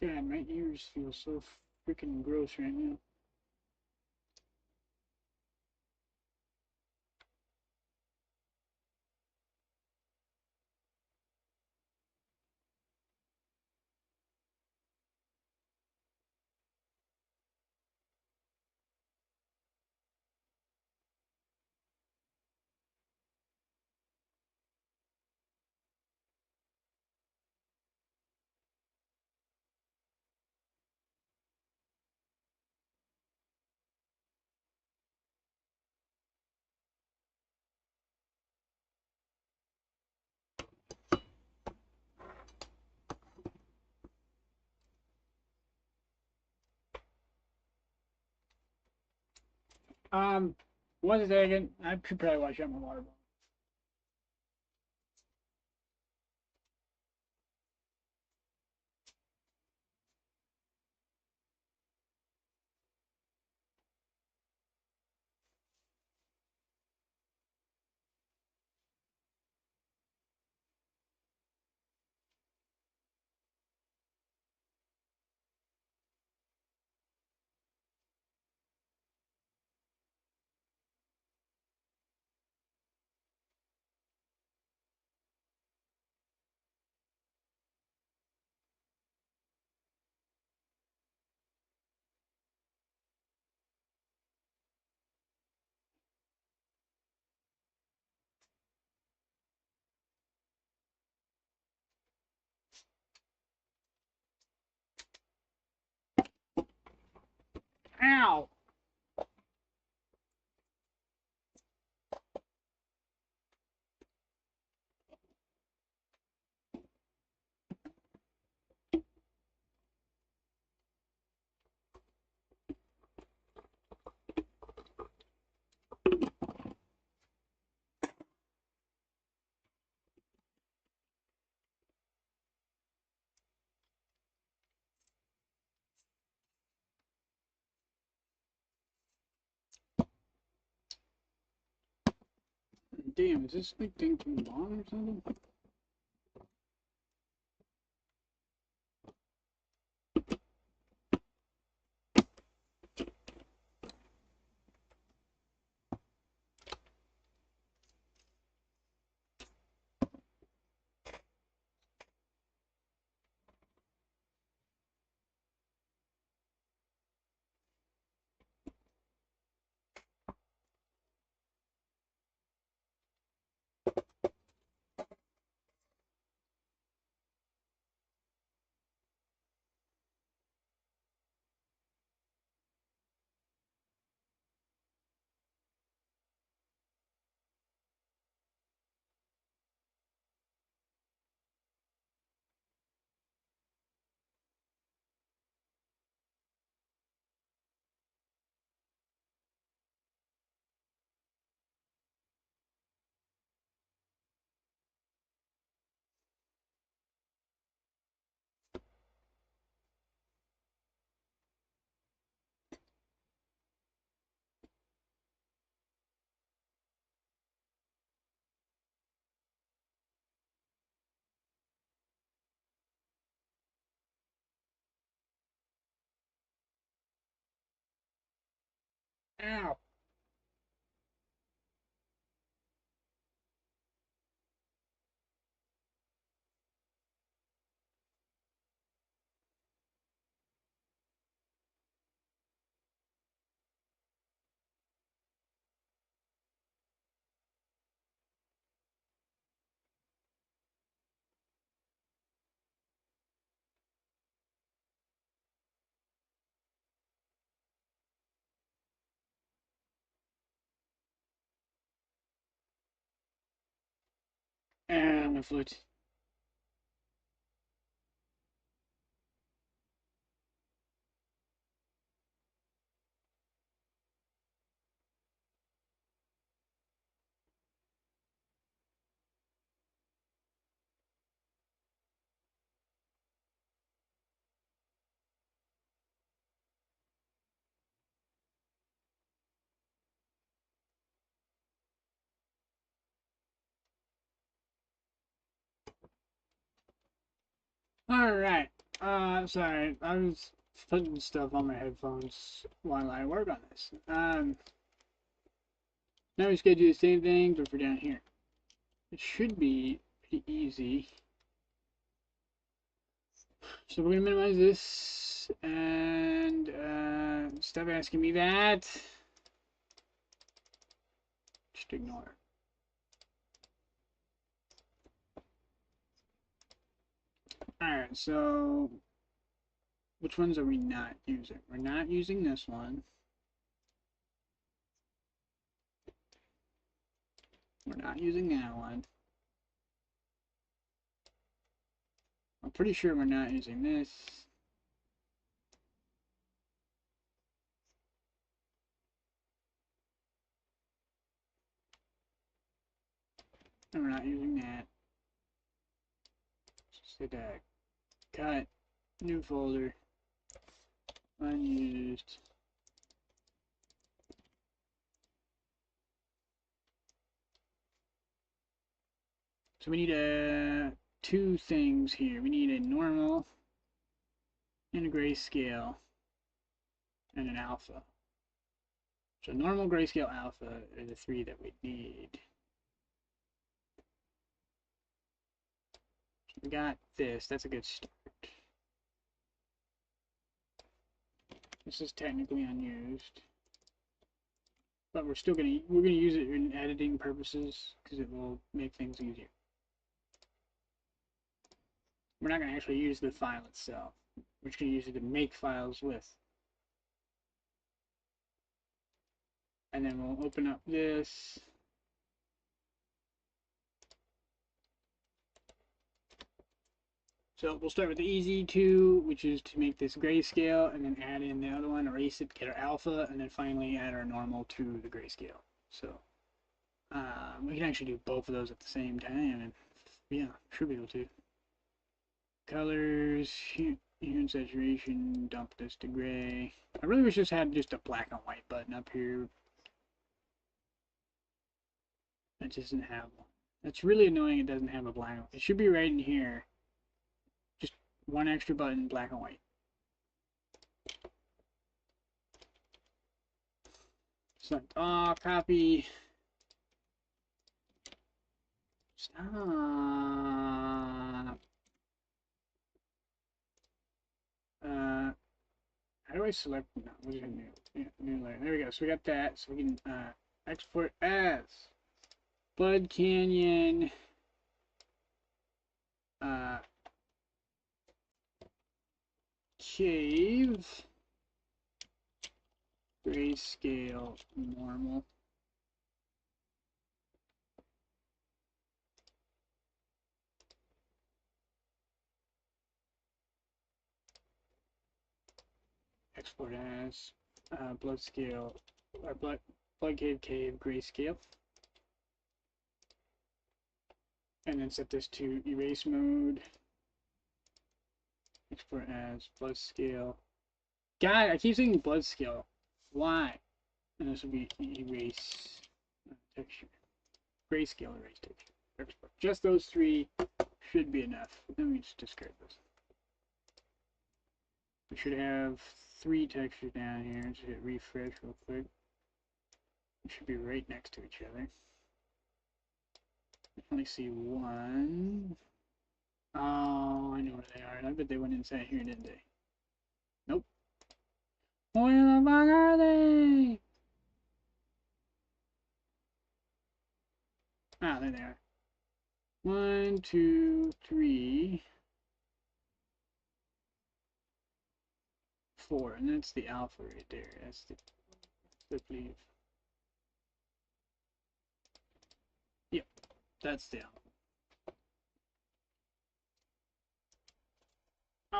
God, my ears feel so freaking gross right now. Um, 1 second. I could probably wash out my water bottle. Ow! Damn, is this like thing too long or something? Ow! And my foot. Alright. Sorry. I was putting stuff on my headphones while I work on this. Now we just gotta do the same thing, but for down here. It should be pretty easy. So we're gonna minimize this and stop asking me that. Just ignore it. Alright, so which ones are we not using? We're not using this one. We're not using that one. I'm pretty sure we're not using this. And we're not using that. Just hit that. Cut. New folder. Unused. So we need two things here. We need a normal and a grayscale and an alpha. So normal, grayscale, alpha are the three that we need. So we got this. That's a good start. This is technically unused, but we're gonna use it in editing purposes because it will make things easier. We're not gonna actually use the file itself. We're just gonna use it to make files with. And then we'll open up this. So we'll start with the easy two, which is to make this grayscale, and then add in the other one, erase it, get our alpha, and then finally add our normal to the grayscale. So we can actually do both of those at the same time, and yeah, should be able to. Colors, hue and saturation, dump this to gray. I really wish this had just a black and white button up here. It doesn't have one. That's really annoying it doesn't have a black and white. It should be right in here. Just one extra button, black and white. Select all, copy. Stop. How do I select? No, what is it new? Yeah, new layer. There we go. So we got that. So we can export as Blood Canyon. Cave. Grayscale normal. Export as blood scale or blood cave grayscale, and then set this to erase mode. Export as blood scale. God, I keep saying blood scale. Why? And this will be erase texture. Grayscale erase texture. Export. Just those three should be enough. Let me just discard this. We should have three textures down here. Just hit refresh real quick. They should be right next to each other. I only see one. Oh, I know where they are. I bet they went inside here, didn't they? Nope. Where the fuck are they? Ah, there they are. 1, 2, 3, 4, and that's the alpha right there. That's the flip leaf. Yep, that's the alpha.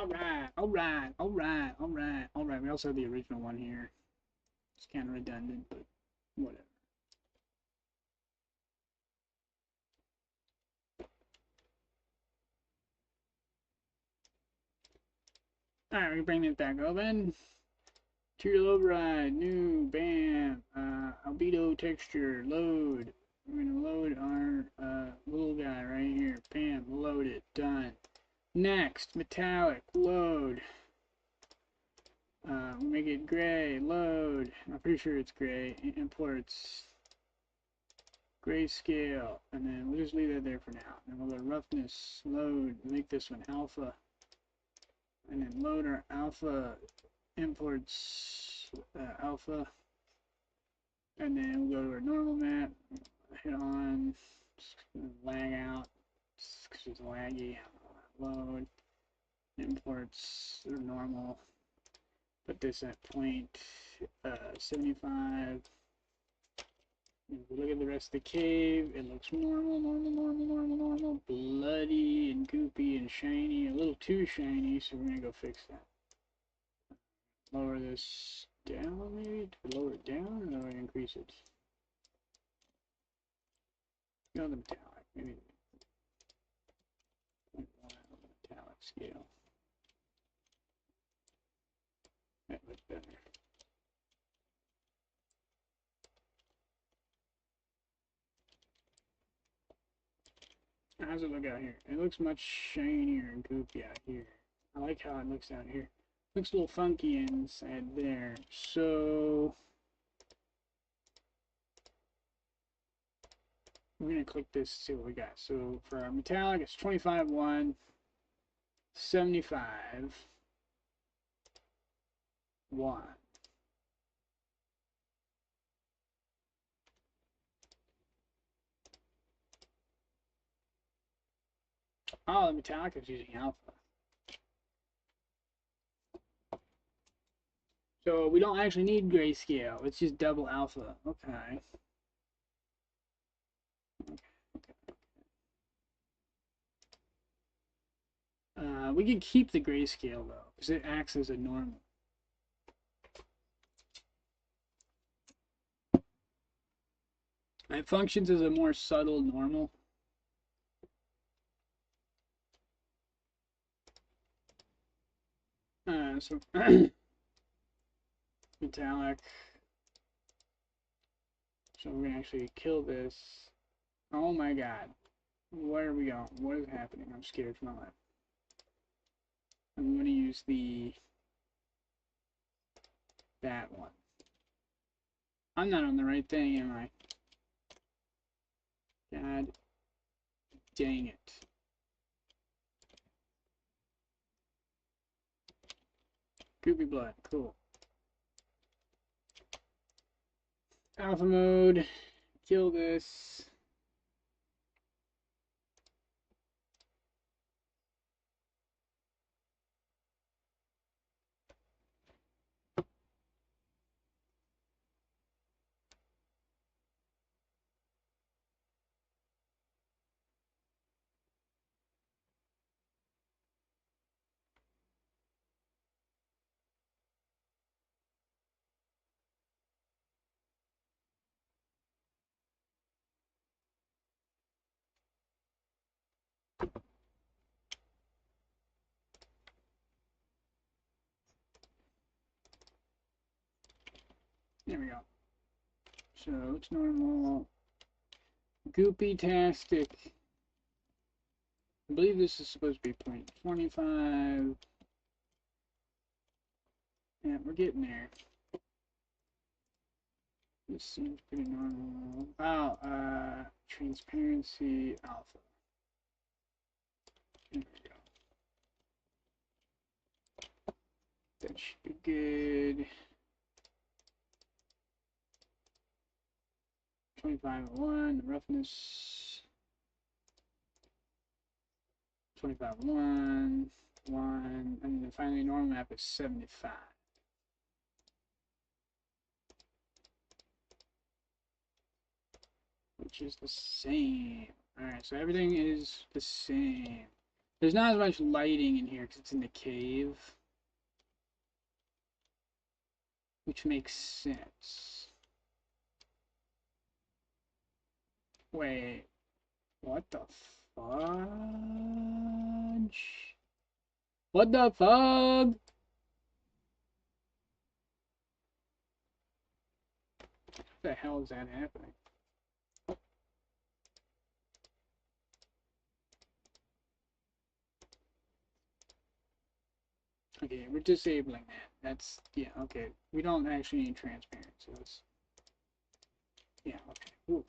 Alright, alright, alright, alright, alright. We also have the original one here. It's kind of redundant, but whatever. Alright, we bring it back open. Material override, new, bam, albedo texture, load. We're gonna load our little guy right here. Bam, load it, done. Next, metallic, load. We'll make it gray, load. I'm pretty sure it's gray. Imports, grayscale, and then we'll just leave that there for now. And we'll go roughness, load, make this one alpha. And then load our alpha, imports alpha. And then we'll go to our normal map, hit on, lag out, because it's laggy, load, imports, or normal, put this at point 75, if we look at the rest of the cave, it looks normal, normal, bloody and goopy and shiny, a little too shiny, so we're gonna go fix that. Lower this down, maybe? Do we lower it down, or do we increase it? Go to the metallic, maybe 0.1 metallic scale. That looks better. How's it look out here? It looks much shinier and goopy out here. I like how it looks out here. Looks a little funky inside there. So we're gonna click this, see what we got. So for our metallic, it's 25.1, 75, 1. Oh, the metallic is using alpha. So we don't actually need grayscale. It's just double alpha. Okay. We can keep the grayscale though, because it acts as a normal. It functions as a more subtle normal. So metallic. So we're gonna actually kill this. Oh my god. Where are we going? What is happening? I'm scared for my life. I'm gonna use that one. I'm not on the right thing, am I? God dang it. Goopy blood, cool. Alpha mode, kill this. There we go. So it's normal. Goopy-tastic. I believe this is supposed to be 0.25. Yeah, we're getting there. This seems pretty normal. Oh, transparency alpha. There we go. That should be good. 25.1, roughness. 25.1, 1, and then finally normal map is 75. Which is the same. Alright, so everything is the same. There's not as much lighting in here because it's in the cave, which makes sense. Wait, what the fudge? What the fuck? What the hell is that happening? Okay, we're disabling that. That's, yeah, okay. We don't actually need transparency. So let's, yeah, okay. Ooh,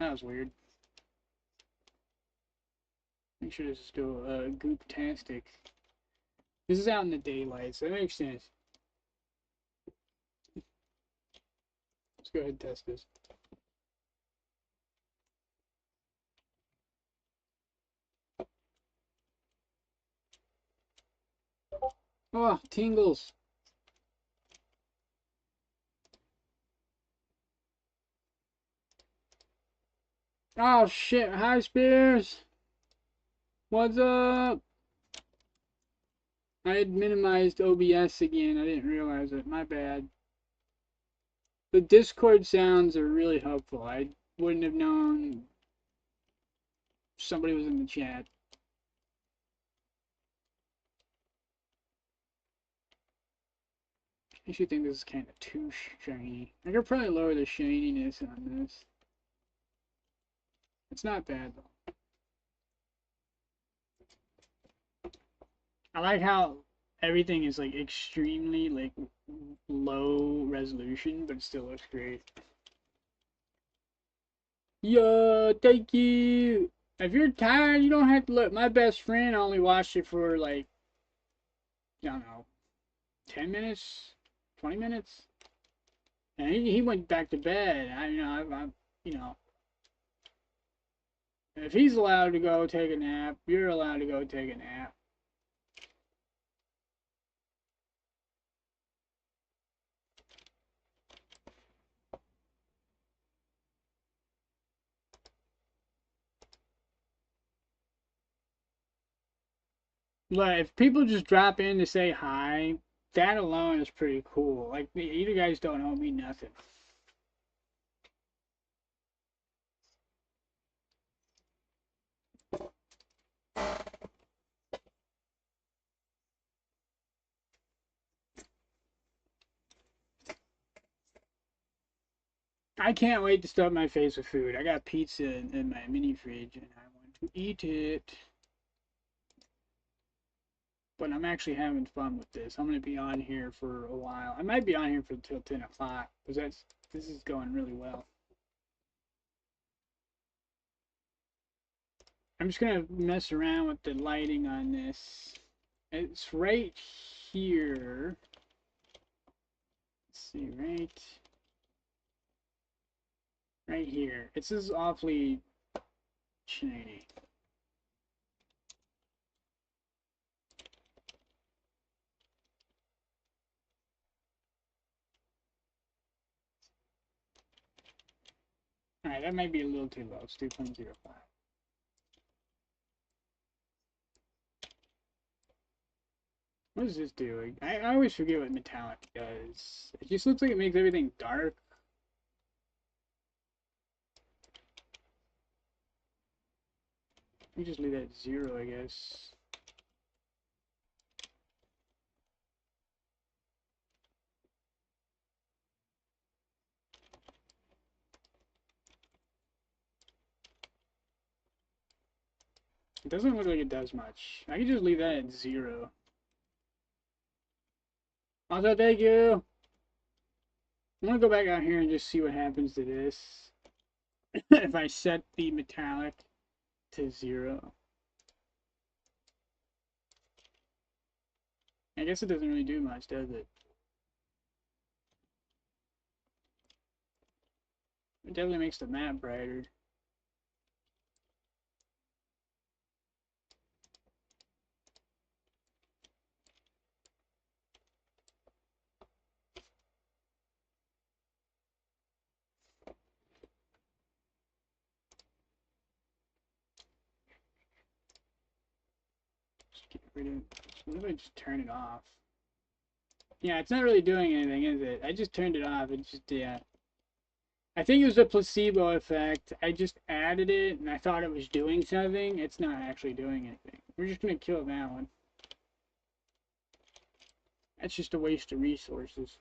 that was weird. Make sure this is still goop-tastic. This is out in the daylight, so that makes sense. Let's go ahead and test this. Oh, tingles. Oh shit, hi Spears. What's up? I had minimized OBS again. I didn't realize it. My bad. The Discord sounds are really helpful. I wouldn't have known somebody was in the chat. I actually think this is kind of too shiny. I could probably lower the shininess on this. It's not bad though. I like how everything is like extremely like low resolution, but it still looks great. Yeah, thank you. If you're tired, you don't have to look. My best friend only watched it for like, I don't know, 10 minutes, 20 minutes. And he went back to bed. You know, if he's allowed to go take a nap, you're allowed to go take a nap. But if people just drop in to say hi, that alone is pretty cool. Like, you guys don't owe me nothing. I can't wait to stuff my face with food. I got pizza in my mini fridge and I want to eat it. But I'm actually having fun with this. I'm going to be on here for a while. I might be on here for until 10 o'clock because this is going really well. I'm just going to mess around with the lighting on this. It's right here. Let's see, right here. It's just awfully shiny. Alright, that might be a little too low. It's 2.05. What is this doing? I always forget what metallic does. It just looks like it makes everything dark. We just leave that at 0, I guess. It doesn't look like it does much. I can just leave that at 0. Also, thank you. I'm gonna go back out here and just see what happens to this. If I set the metallic to 0. I guess it doesn't really do much, does it? It definitely makes the map brighter. What if I just turn it off? Yeah, it's not really doing anything, is it? I just turned it off. It just, yeah. I think it was a placebo effect. I just added it and I thought it was doing something. It's not actually doing anything. We're just gonna kill that one. That's just a waste of resources.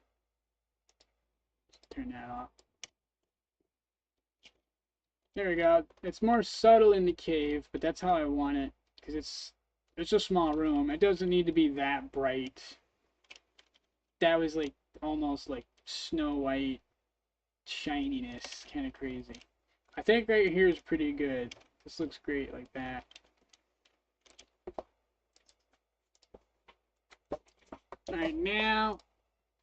Turn that off. There we go. It's more subtle in the cave, but that's how I want it. Because it's a small room. It doesn't need to be that bright. That was like almost like Snow White shininess. Kind of crazy. I think right here is pretty good. This looks great like that. Alright, now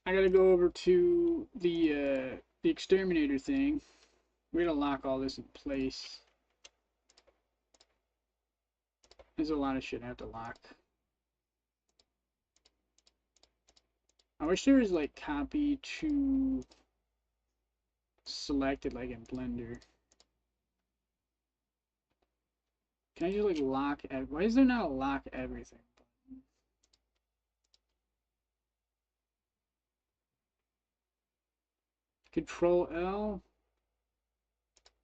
I gotta go over to the exterminator thing. We're gonna lock all this in place. There's a lot of shit I have to lock. I wish there was like copy to selected like in Blender. Can I just like lock? Why is there not a lock everything? Control L.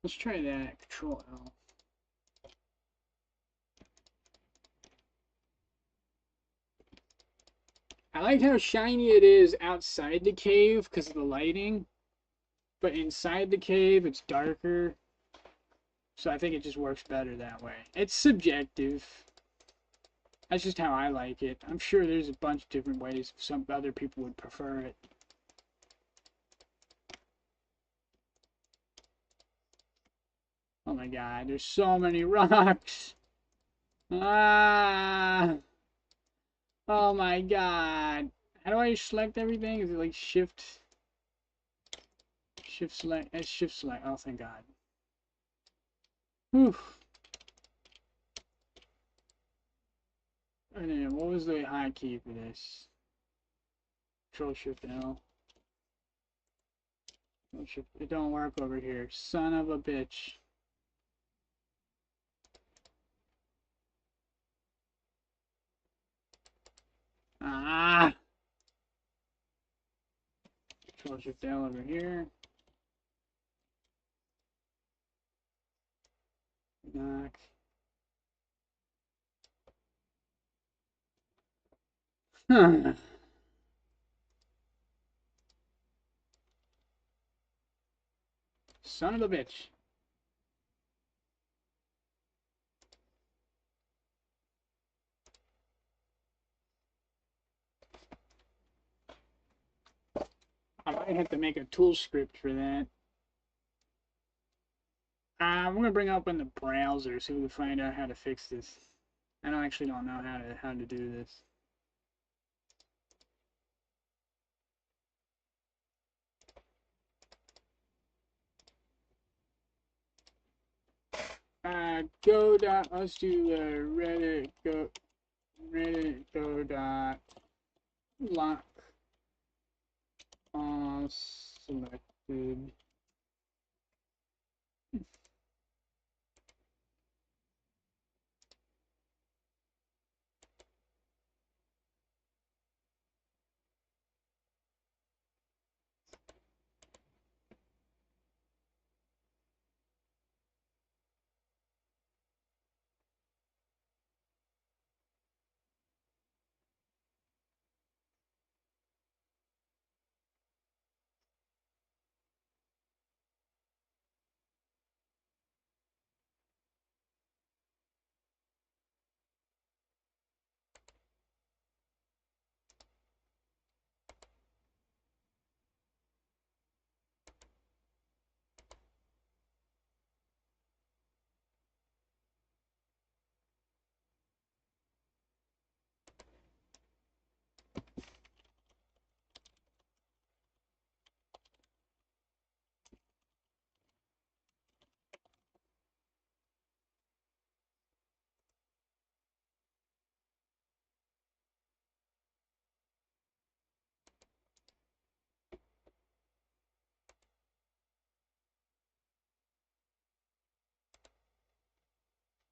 Let's try that. Control L. I like how shiny it is outside the cave because of the lighting, but inside the cave it's darker. So I think it just works better that way. It's subjective. That's just how I like it. I'm sure there's a bunch of different ways some other people would prefer it. Oh my god, there's so many rocks. Ah. Oh my god. How do I select everything? Is it like shift select? It's shift select. Oh, thank god. Whew. And then what was the hotkey for this? Control shift L. It don't work over here. Son of a bitch. Ah! Control shift L over here. Knock. Huh. Son of a bitch. I might have to make a tool script for that. I'm gonna bring up in the browser so we can find out how to fix this. I actually don't know how to do this. Let's do Reddit go dot lock all selected.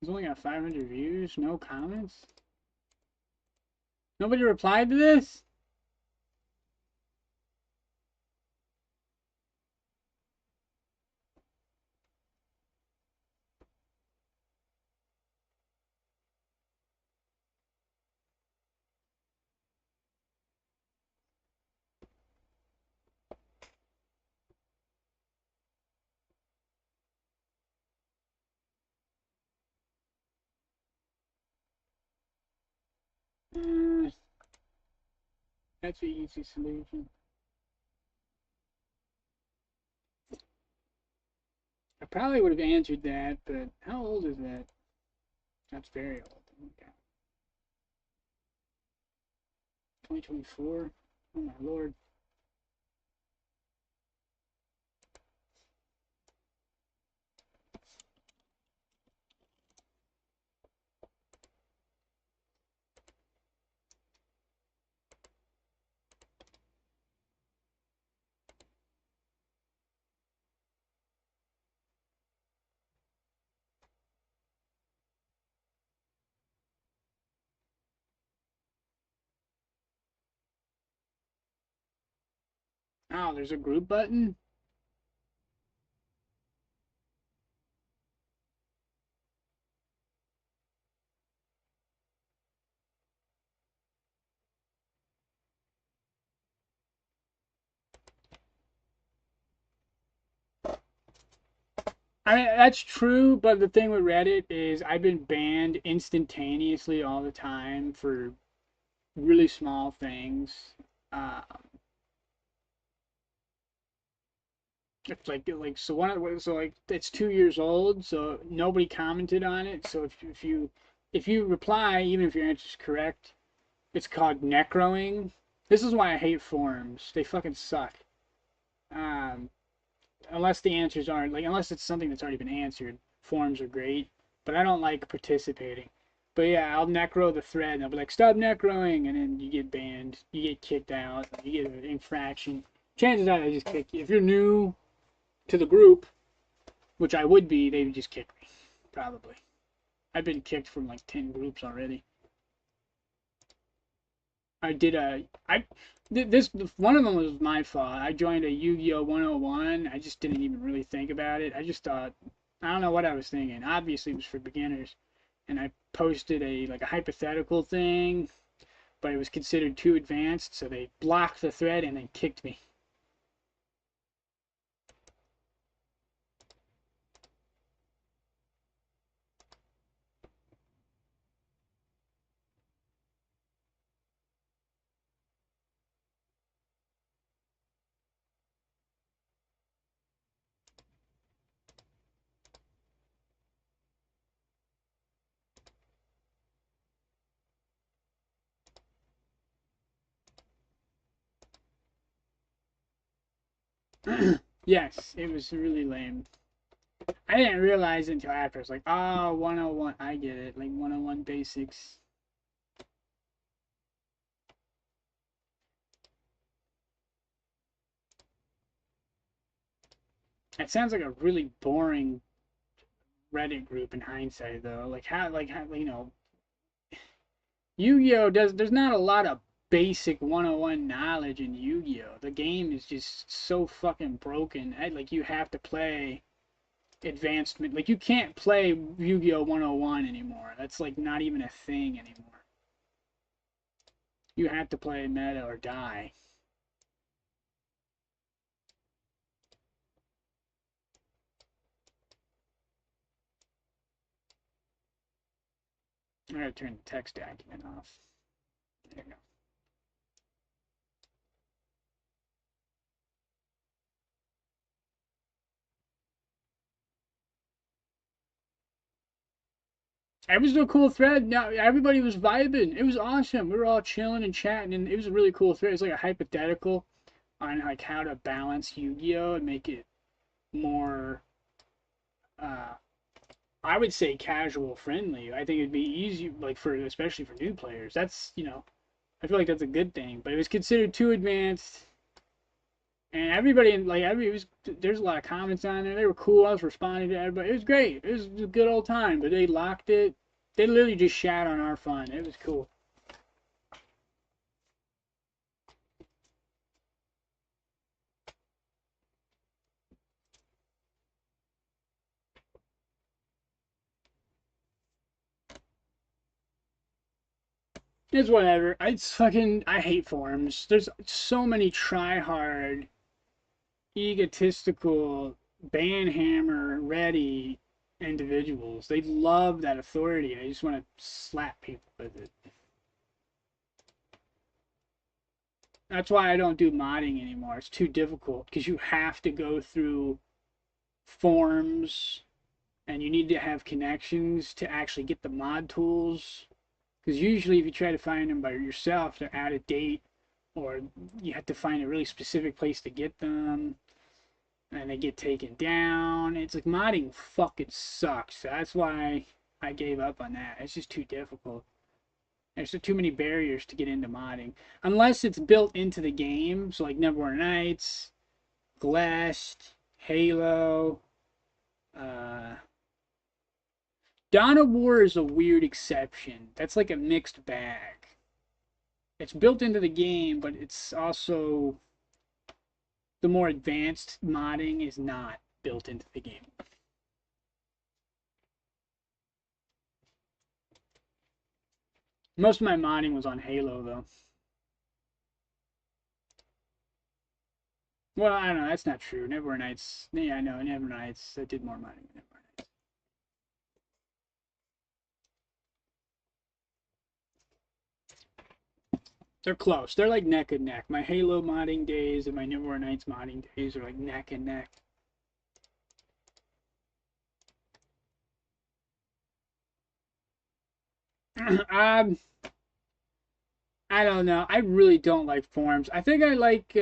It's only got 500 views, no comments. Nobody replied to this? Uh, that's the easy solution. I probably would have answered that, but how old is that? That's very old. Okay. 2024? Oh my lord. Oh, there's a group button? I mean, that's true, but the thing with Reddit is I've been banned instantaneously all the time for really small things. Um, it's like so so like it's 2 years old, so nobody commented on it. So if you reply, even if your answer is correct, it's called necroing. This is why I hate forums. They fucking suck. Um, unless the answers aren't like unless it's something that's already been answered. Forums are great, but I don't like participating. But yeah, I'll necro the thread and I'll be like, stop necroing, and then you get banned, you get kicked out, you get an infraction. Chances are they just kick you. If you're new to the group, which I would be, they would just kick me, probably. I've been kicked from like 10 groups already. I did a I this one of them was my fault. I joined a Yu-Gi-Oh 101. I just didn't even really think about it. I just thought I don't know what I was thinking. Obviously it was for beginners. And I posted a like a hypothetical thing, but it was considered too advanced, so they blocked the thread and then kicked me. Yes, it was really lame. I didn't realize it until after. It's like, oh, 101, I get it. Like 101 basics. It sounds like a really boring Reddit group in hindsight, though. Like how, Yu-Gi-Oh there's not a lot of basic 101 knowledge in Yu-Gi-Oh. The game is just so fucking broken. Like you have to play advancement. Like you can't play Yu-Gi-Oh 101 anymore. That's like not even a thing anymore. You have to play meta or die. I gotta turn the text document off. There you go. It was a cool thread. Now everybody was vibing. It was awesome. We were all chilling and chatting, and it was a really cool thread. It's like a hypothetical on like how to balance Yu-Gi-Oh and make it more uh, I would say casual friendly. I think it'd be easy, like for especially for new players. I feel like that's a good thing. But it was considered too advanced, and everybody like every it was there's a lot of comments on there. They were cool. I was responding to everybody. It was great. It was a good old time. But they locked it. They literally just shat on our fun. It was cool. It's whatever. I hate forums. There's so many try hard, egotistical, banhammer ready individuals. They love that authority. They just want to slap people with it. That's why I don't do modding anymore. It's too difficult because you have to go through forms and you need to have connections to actually get the mod tools. Because usually, if you try to find them by yourself, they're out of date, or you have to find a really specific place to get them, and they get taken down. It's like modding fucking sucks. That's why I gave up on that. It's just too difficult. There's too many barriers to get into modding, unless it's built into the game. So like Neverwinter Nights, Blessed, Halo, uh, Dawn of War is a weird exception. That's like a mixed bag. It's built into the game, but it's also the more advanced modding is not built into the game. Most of my modding was on Halo, though. Well, I don't know. That's not true. Neverwinter Nights. Yeah, I know. Neverwinter Nights. I did more modding than Neverwinter Nights. They're close. They're like neck and neck. My Halo modding days and my Neverwinter Nights modding days are like neck and neck. um, I don't know. I really don't like forums. I think I like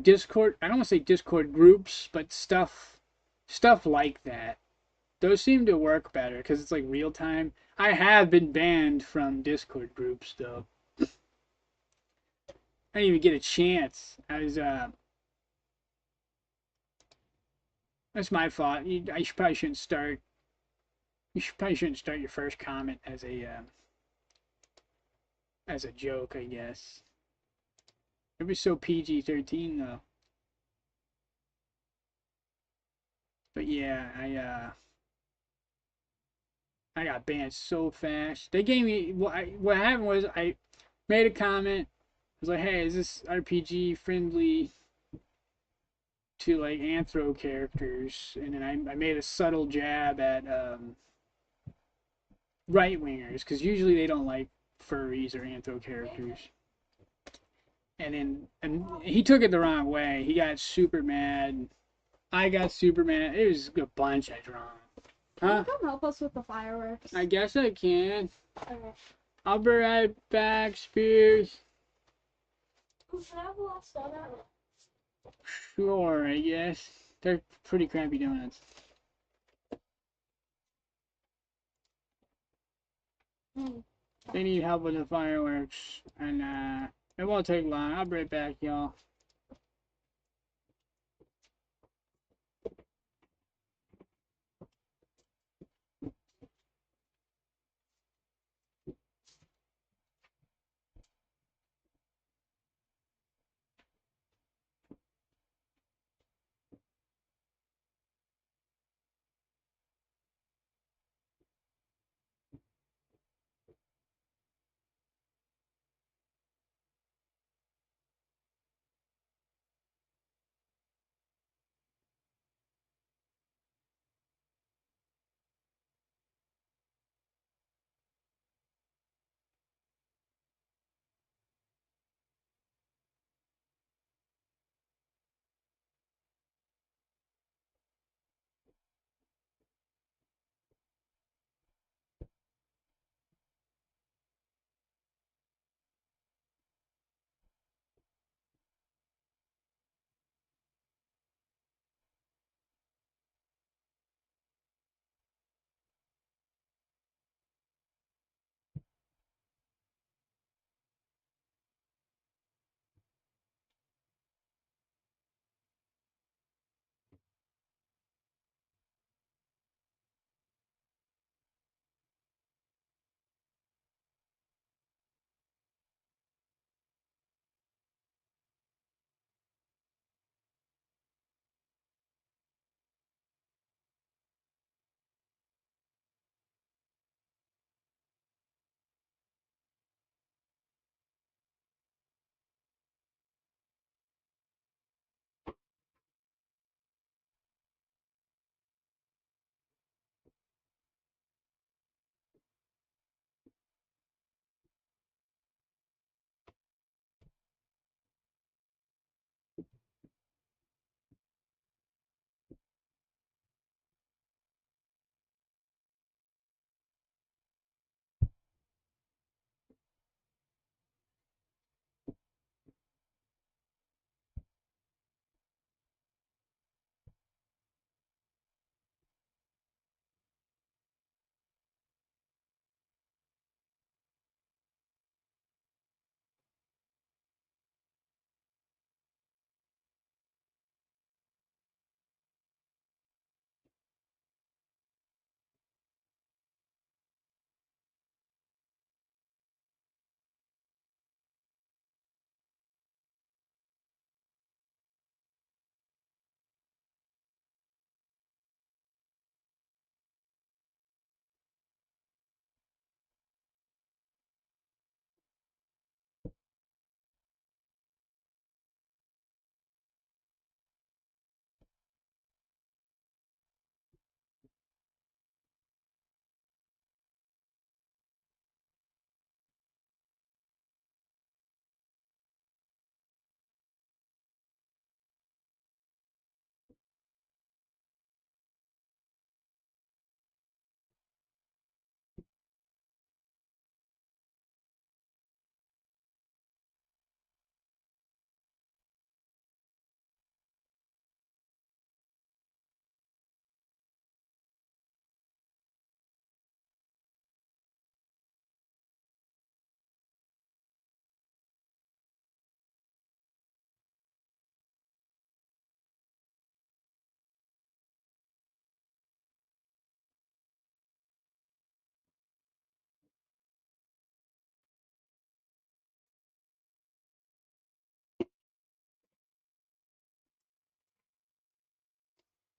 Discord. I don't want to say Discord groups, but stuff like that. Those seem to work better because it's like real time. I have been banned from Discord groups though. I didn't even get a chance. That's my fault. I should, probably shouldn't start. Probably shouldn't start your first comment as a joke, I guess. It was so PG-13 though. But yeah, I got banned so fast. They gave me what happened was I made a comment. I was like, "Hey, is this RPG friendly to like anthro characters?" And then I made a subtle jab at right wingers because usually they don't like furries or anthro characters. And he took it the wrong way. He got super mad. I got super mad. It was a bunch I drawn. Can you come help us with the fireworks? I guess I can. Okay. I'll be right back, Spears. Can I have the last donut? Sure, I guess. They're pretty crappy donuts. They need help with the fireworks, and it won't take long. I'll be right back, y'all.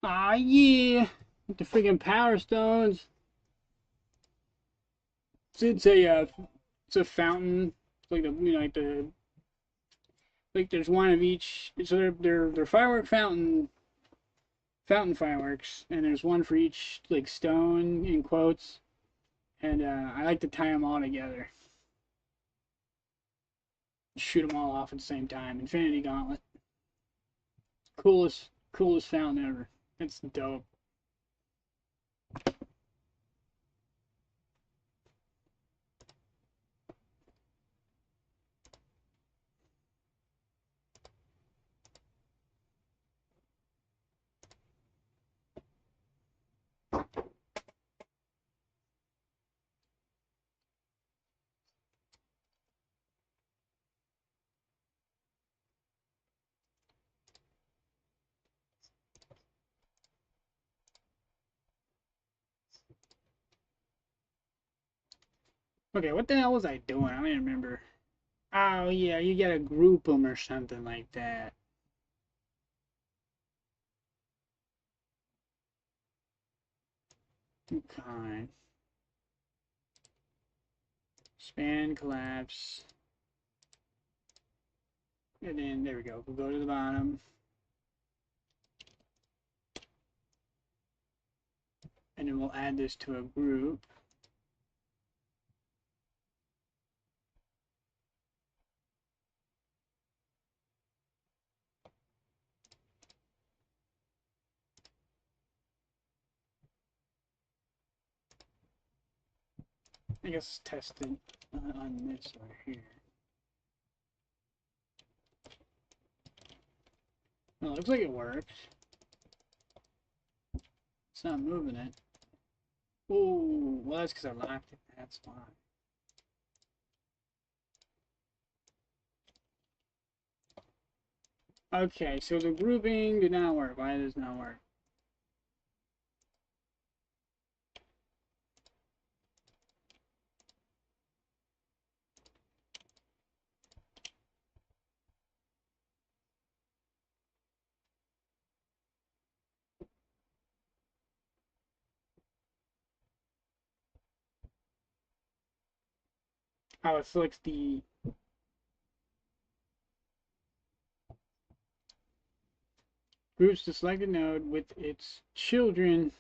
Ah, yeah. With the freaking power stones. It's a fountain. It's like there's one of each. So they're firework fountain fireworks, and there's one for each like stone in quotes. And I like to tie them all together. Shoot them all off at the same time. Infinity Gauntlet. Coolest fountain ever. It's dope. Okay, what the hell was I doing? I don't even remember. Oh yeah, you gotta group them or something like that. Okay. Span, collapse. And then, there we go. We'll go to the bottom. And then we'll add this to a group. I guess test it on this over here. Well, it looks like it worked. It's not moving it. Oh, well, that's because I locked it. That's fine. Okay, so the grouping did not work. Why does it not work? Oh, it selects the groups the selected node with its children.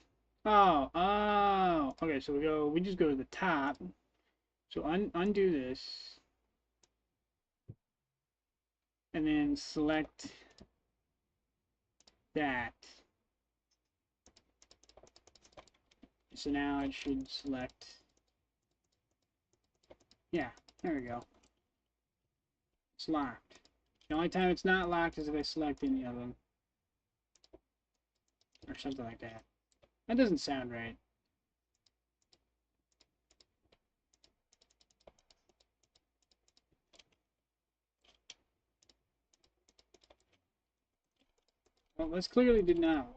Oh. Okay, so we just go to the top. So undo this. And then select that. So now it should select. Yeah, there we go. It's locked. The only time it's not locked is if I select any of them. Or something like that. That doesn't sound right. Well, this clearly did not work.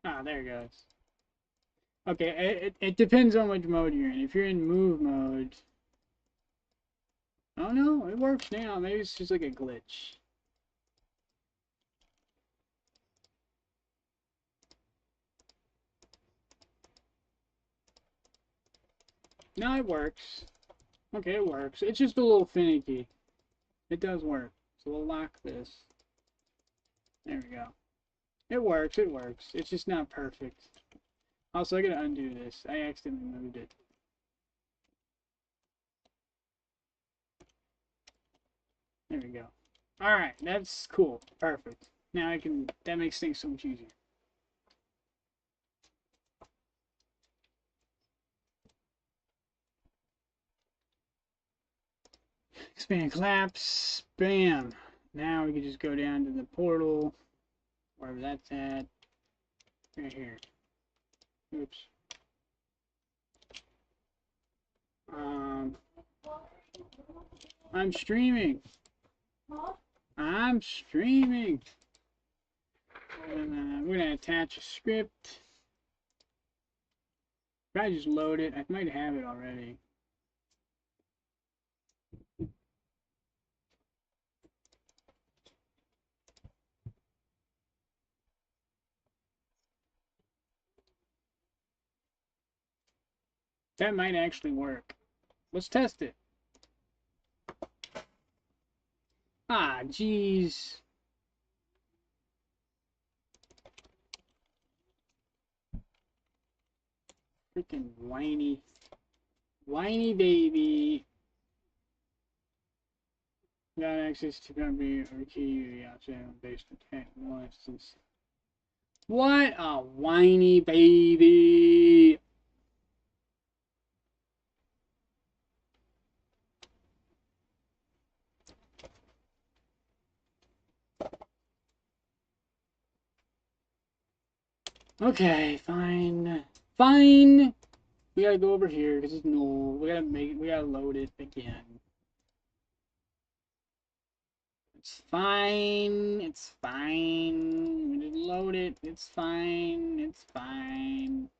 Ah, there it goes. Okay, it depends on which mode you're in. If you're in move mode... Oh no, it works now. Maybe it's just like a glitch. No, it works. Okay, it works. It's just a little finicky. It does work. So we'll lock this. There we go. It works, it works. It's just not perfect. Also, I gotta undo this. I accidentally moved it. There we go. Alright, that's cool. Perfect. Now that makes things so much easier. Expand collapse. Bam. Now we can just go down to the portal. Wherever that's at. Right here. Oops. I'm streaming. I'm streaming. And we're gonna attach a script. Probably just load it. I might have it already. That might actually work. Let's test it. Ah, jeez. Freaking whiny. Whiny baby. Got access to copy or key outside based on one instance. What a whiny baby. Okay, fine. Fine. We gotta go over here because it's null. We gotta load it again. It's fine. It's fine. We just load it. It's fine. It's fine.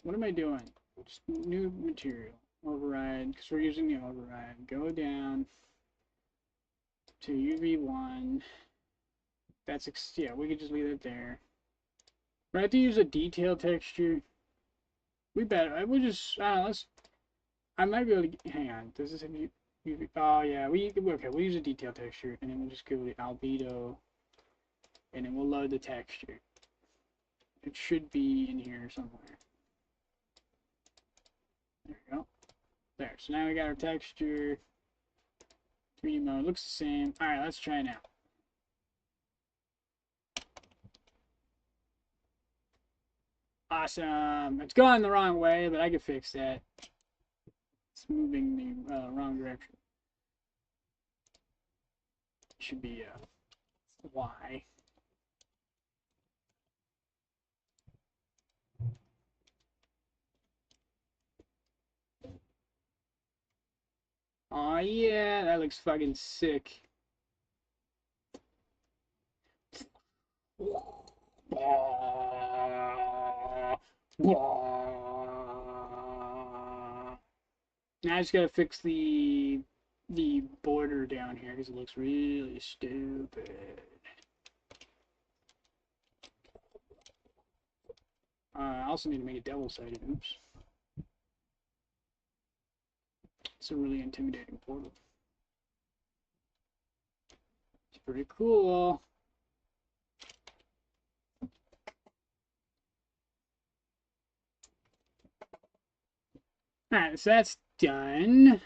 What am I doing? Just new material. Override, because we're using the override. Go down to UV1. That's, yeah, we could just leave it there. We have to use a detail texture. We better, I would just, let's, I might be able to, hang on, does this have UV, oh yeah, okay, we'll use a detail texture, and then we'll just go to albedo, and then we'll load the texture. It should be in here somewhere. There we go. There, so now we got our texture. 3D mode looks the same. Alright, let's try it now. Awesome. It's going the wrong way, but I can fix that. It's moving the wrong direction. It should be Y. Oh yeah, that looks fucking sick. Now I just gotta fix the border down here because it looks really stupid. I also need to make it double-sided. Oops. It's a really intimidating portal. It's pretty cool. Alright, so that's done.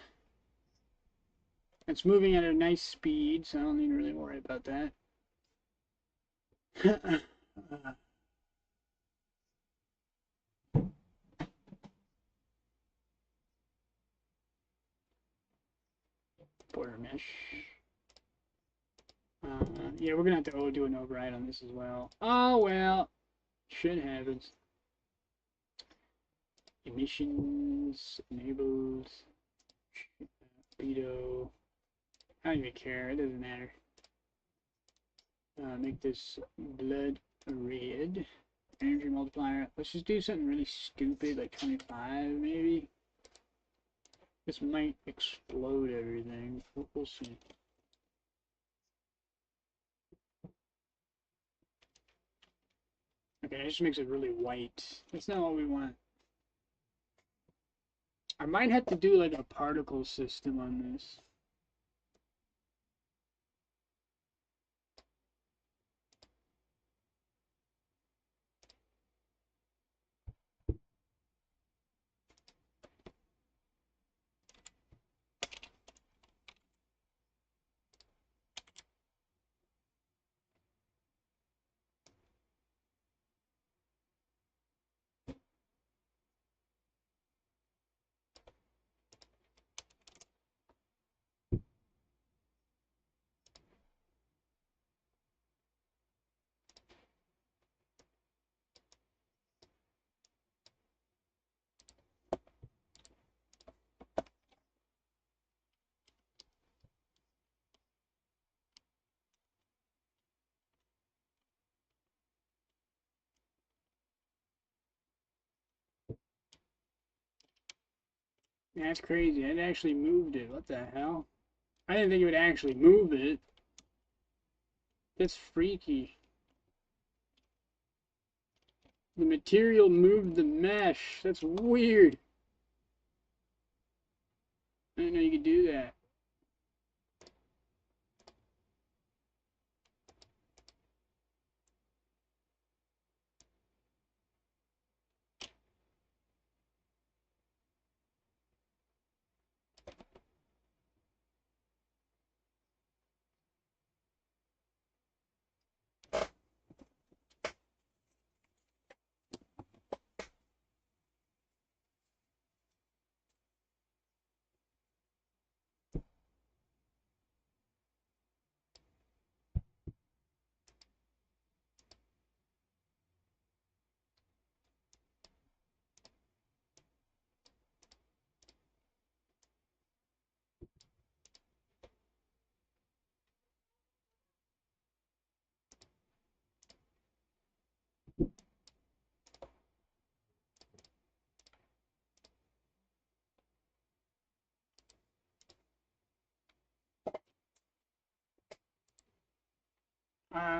It's moving at a nice speed, so I don't need to really worry about that. Border mesh. Yeah, we're gonna have to do an override on this as well. Oh well, shit happens. Emissions enabled. Veto. I don't even care. It doesn't matter. Make this blood red. Energy multiplier. Let's just do something really stupid, like 25 maybe. This might explode everything. We'll see. Okay, it just makes it really white. That's not what we want. I might have to do like a particle system on this. That's crazy. It actually moved it. What the hell? I didn't think it would actually move it. That's freaky. The material moved the mesh. That's weird. I didn't know you could do that.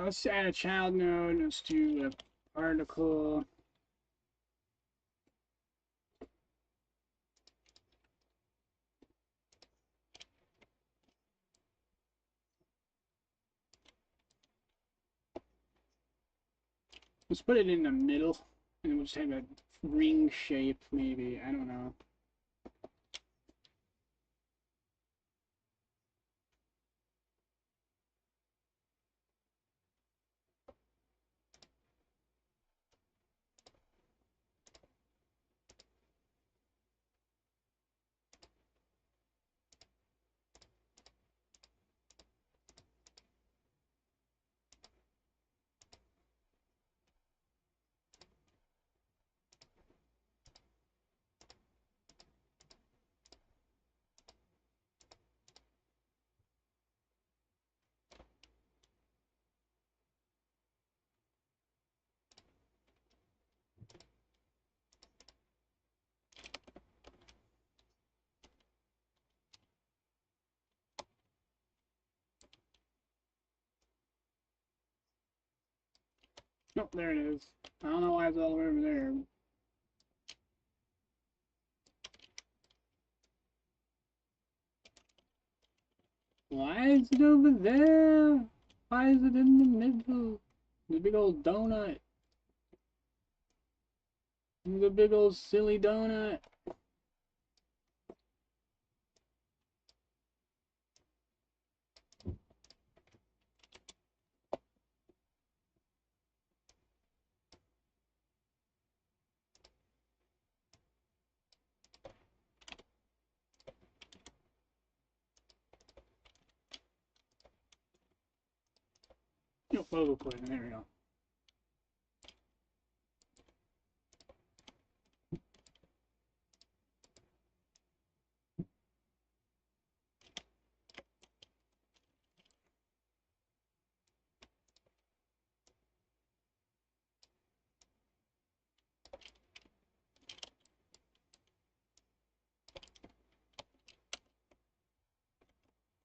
Let's add a child node. Let's do a particle. Let's put it in the middle, and we'll just have a ring shape, maybe. I don't know. Oh, there it is. I don't know why it's all the way over there. Why is it over there? Why is it in the middle? The big old donut. The big old silly donut. No, focal point. There we go.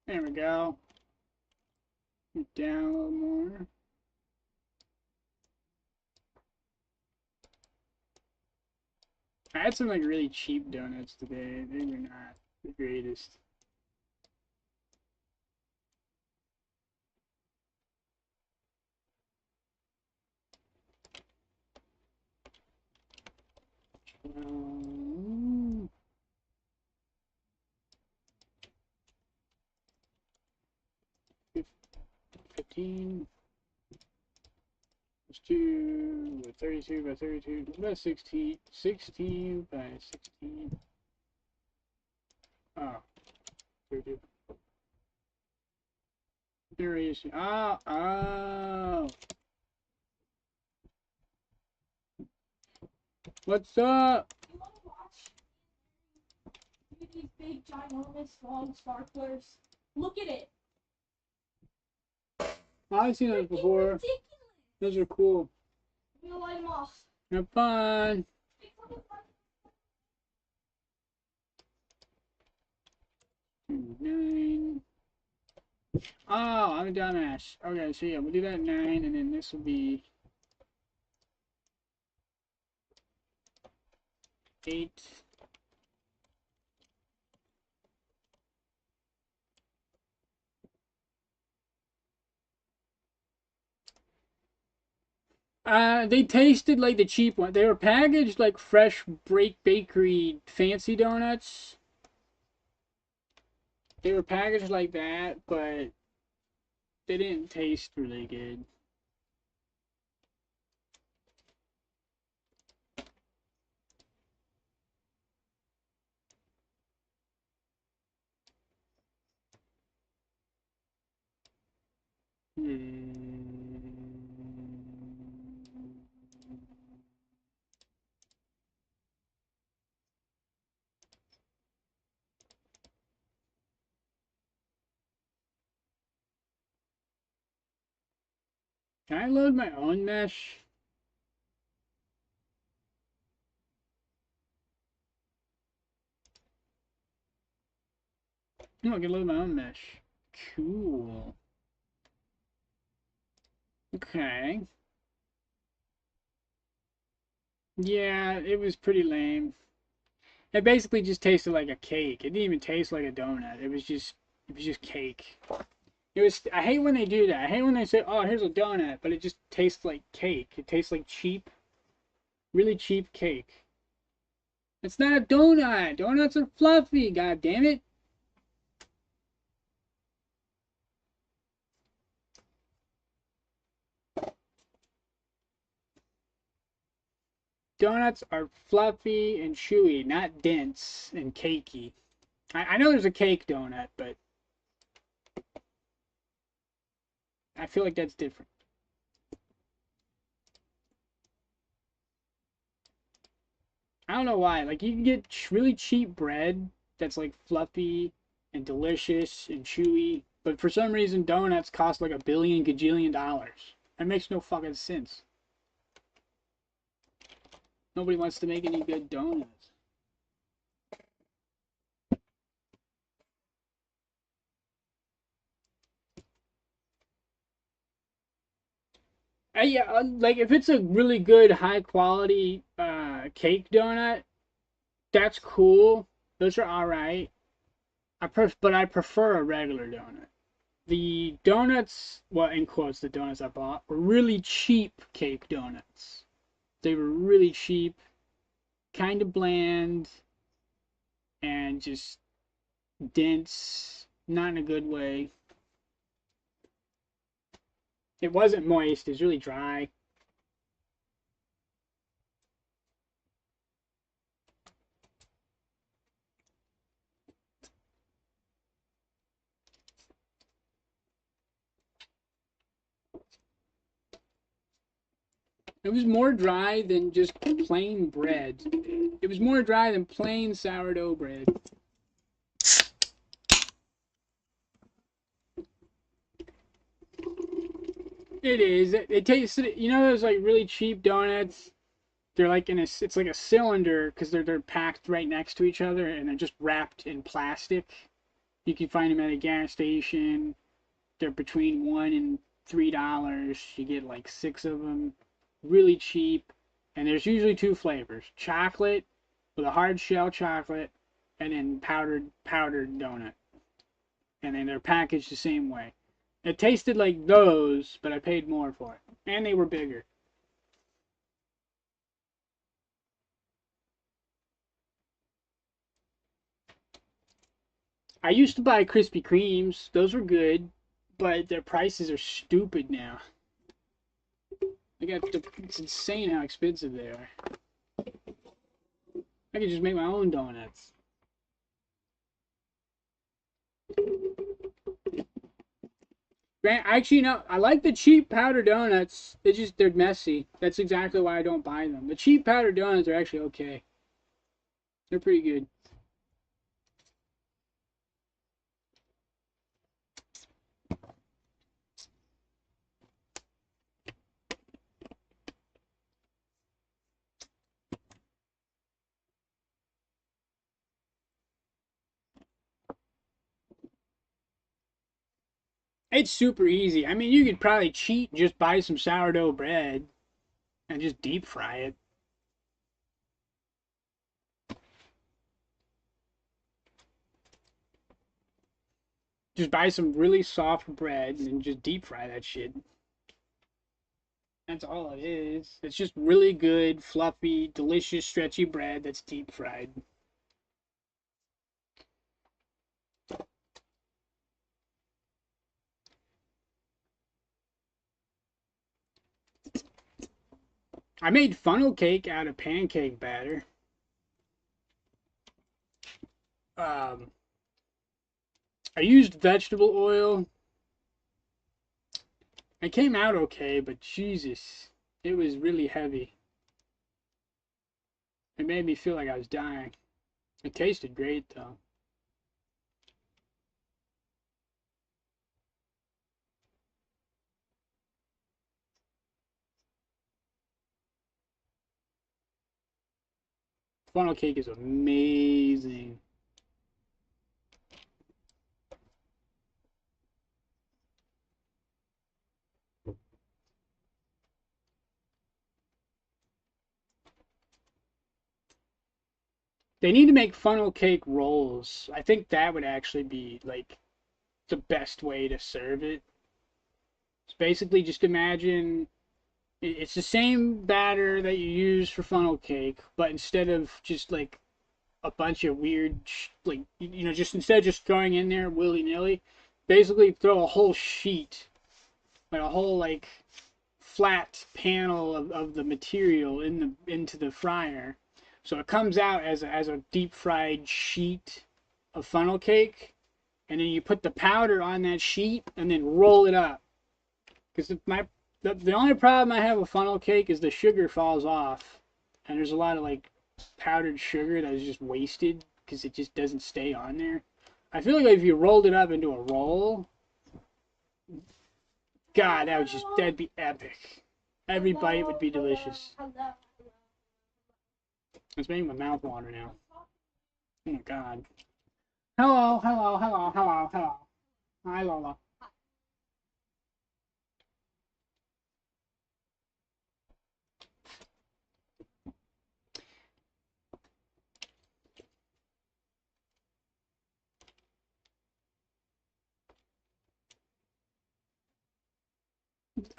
There we go. Down a little more. I had some like really cheap donuts today. They were not the greatest. Um, 15. Let's do 32 by 32. About 16. 16 by 16. Oh, 32. Variation. Oh, oh. What's up? You want to watch these big, ginormous, long sparklers? Look at it. I've seen those before. Ridiculous. Those are cool. I'm gonna light them off. Have fun. 9. Oh, I'm a dumbass. Okay, so yeah, we'll do that at 9, and then this will be 8. They tasted like the cheap one. They were packaged like fresh break bakery fancy donuts. They were packaged like that, but they didn't taste really good. Hmm. Can I load my own mesh? No, I can load my own mesh. Cool. Okay. Yeah, it was pretty lame. It basically just tasted like a cake. It didn't even taste like a donut. It was just cake. It was. I hate when they do that. I hate when they say, "Oh, here's a donut," but it just tastes like cake. It tastes like cheap, really cheap cake. It's not a donut. Donuts are fluffy. God damn it. Donuts are fluffy and chewy, not dense and cakey. I know there's a cake donut, but I feel like that's different. I don't know why. Like you can get really cheap bread that's like fluffy and delicious and chewy, but for some reason donuts cost like a billion gajillion dollars. That makes no fucking sense. Nobody wants to make any good donuts. Yeah, like if it's a really good high quality cake donut, that's cool. Those are all right. But I prefer a regular donut. The donuts, well, in quotes, the donuts I bought were really cheap cake donuts. They were really cheap, kind of bland, and just dense, not in a good way. It wasn't moist, it was really dry. It was more dry than just plain bread. It was more dry than plain sourdough bread. It is. It tastes. You know those like really cheap donuts. They're like in a. It's like a cylinder because they're packed right next to each other and they're just wrapped in plastic. You can find them at a gas station. They're between $1 and $3. You get like 6 of them, really cheap. And there's usually two flavors: chocolate with a hard shell chocolate, and then powdered donut. And then they're packaged the same way. It tasted like those, but I paid more for it, and they were bigger. I used to buy Krispy Kremes; those were good, but their prices are stupid now. It's insane how expensive they are. I could just make my own donuts. Actually, no, I like the cheap powder donuts. They're messy. That's exactly why I don't buy them. The cheap powder donuts are actually okay. They're pretty good. It's super easy. I mean, you could probably cheat and just buy some sourdough bread and just deep fry it. Just buy some really soft bread and just deep fry that shit. That's all it is. It's just really good, fluffy, delicious, stretchy bread that's deep fried. I made funnel cake out of pancake batter. Um, I used vegetable oil. It came out okay, but Jesus, it was really heavy. It made me feel like I was dying. It tasted great though. Funnel cake is amazing. They need to make funnel cake rolls. I think that would actually be like the best way to serve it. It's basically just imagine it's the same batter that you use for funnel cake, but instead of just like a bunch of weird, like, just instead of just throwing in there willy nilly, basically throw a whole sheet, like a whole like flat panel of the material into the fryer. So it comes out as a deep fried sheet of funnel cake, and then you put the powder on that sheet and then roll it up. Because the only problem I have with funnel cake is the sugar falls off, and there's a lot of like powdered sugar that is just wasted because it just doesn't stay on there. I feel like if you rolled it up into a roll, God, that'd be epic. Every bite would be delicious. It's making my mouth water now. Oh my God. Hello, hello, hello, hello, hello. Hi, Lola.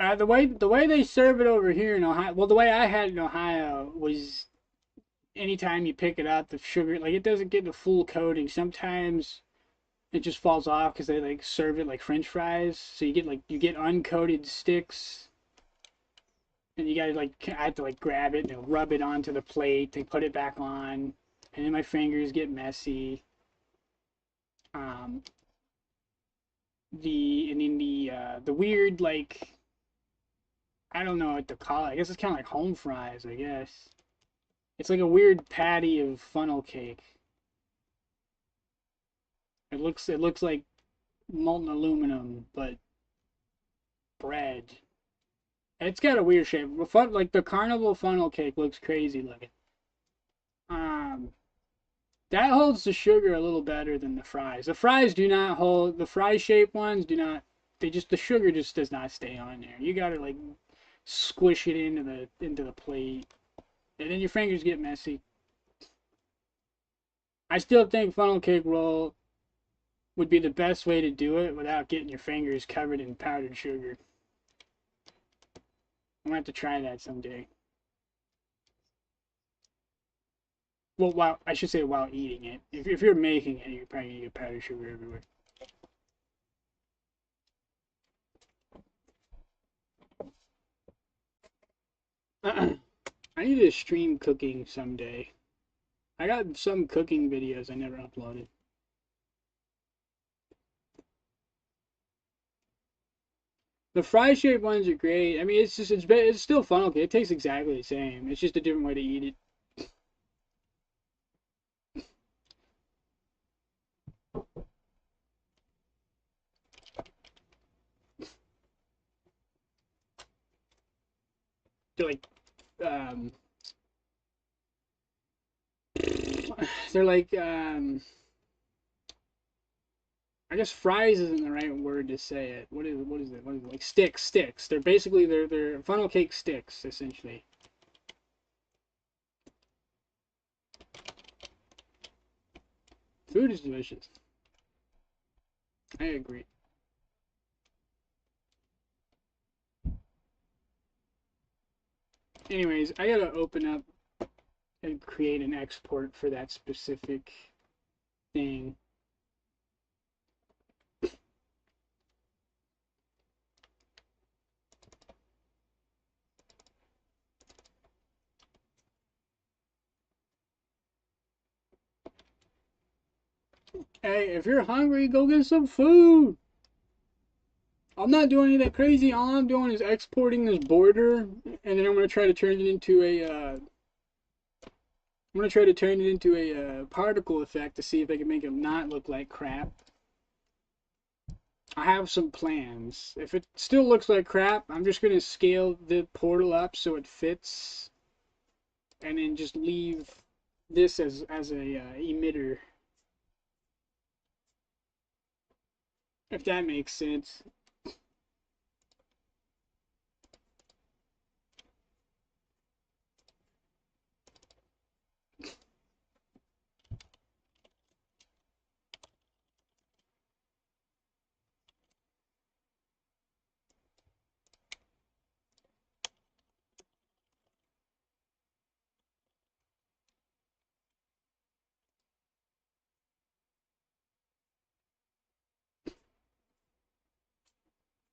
The way they serve it over here in Ohio, well, the way I had it in Ohio was anytime you pick it up, the sugar, like, it doesn't get the full coating. Sometimes it just falls off because they like serve it like French fries. So you get uncoated sticks, and you gotta like I have to like grab it and rub it onto the plate and put it back on, and then my fingers get messy. Um, and then the weird like I don't know what to call it. I guess it's kind of like home fries. I guess it's like a weird patty of funnel cake. It looks like molten aluminum, but bread. It's got a weird shape. Like the carnival funnel cake looks crazy looking. Um, that holds the sugar a little better than the fries. The fries do not hold. The fry shaped ones do not. The sugar just does not stay on there. You gotta like squish it into the plate, and then your fingers get messy. I still think funnel cake roll would be the best way to do it without getting your fingers covered in powdered sugar. I'm gonna have to try that someday. Well, while I should say while eating it. If you're making it, you're probably gonna get powdered sugar everywhere. I need to stream cooking someday. I got some cooking videos I never uploaded. The fry shaped ones are great. I mean, it's still funnel cake. It tastes exactly the same. It's just a different way to eat it. They're like, um, they're like, I guess fries isn't the right word to say it. What is it? Like sticks. They're basically they're funnel cake sticks essentially. Food is delicious. I agree. Anyways, I gotta open up and create an export for that specific thing. Hey, if you're hungry, go get some food. I'm not doing anything crazy. All I'm doing is exporting this border, and then I'm gonna try to turn it into a. I'm gonna try to turn it into a particle effect to see if I can make it not look like crap. I have some plans. If it still looks like crap, I'm just gonna scale the portal up so it fits, and then just leave this as a emitter, if that makes sense.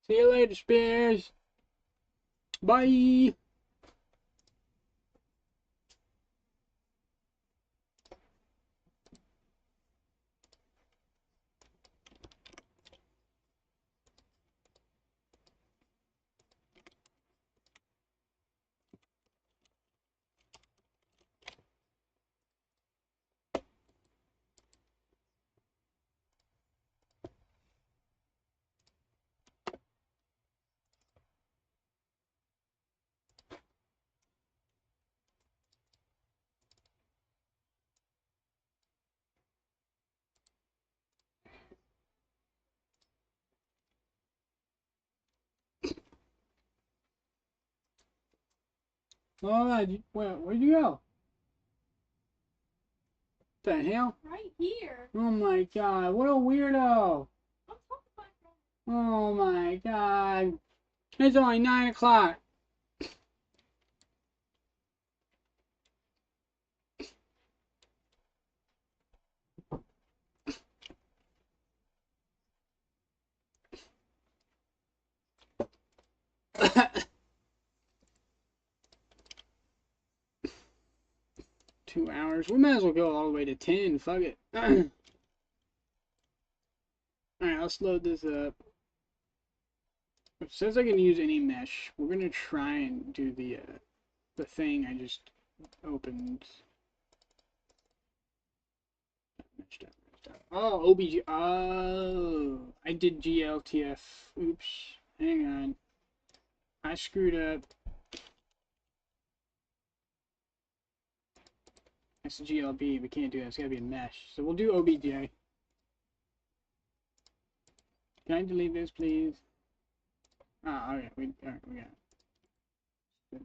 See you later, Spears. Bye. Alright, where'd you go? What the hell? Right here. Oh my god, what a weirdo. I'm talking about Oh my god. It's only 9 o'clock. $2. We might as well go all the way to 10. Fuck it. Alright, let's load this up. It says I can use any mesh. We're gonna try and do the thing I just opened. Oh, OBG. Oh, I did GLTF. Oops. Hang on. I screwed up. That's GLB. We can't do that. It's gotta be a mesh. So we'll do OBJ. Can I delete this, please? Ah, okay. We got it.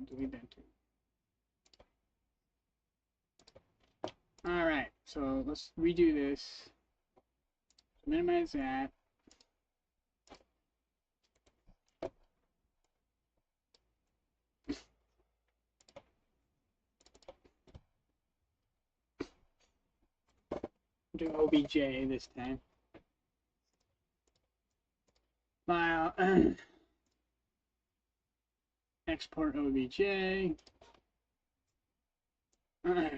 Delete that too. Alright, so let's redo this. Minimize that. Do OBJ this time. File. Export OBJ.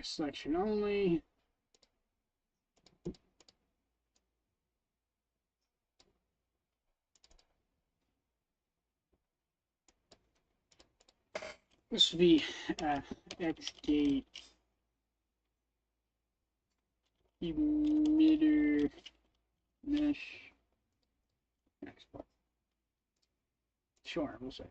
Selection only. This would be Xgate emitter mesh export. Sure, we'll say.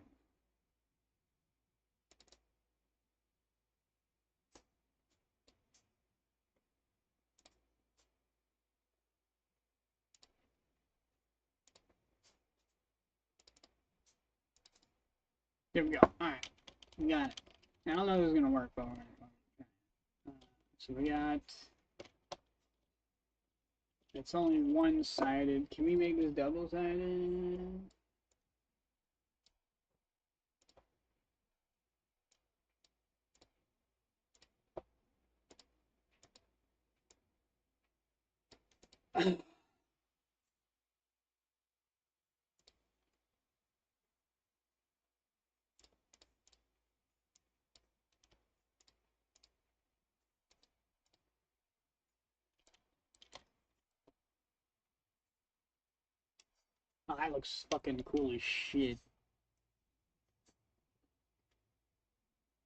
Here we go. Alright, we got it. I don't know if this is gonna work, but we're gonna. So we got It's only one-sided. Can we make this double-sided? Oh, that looks fucking cool as shit.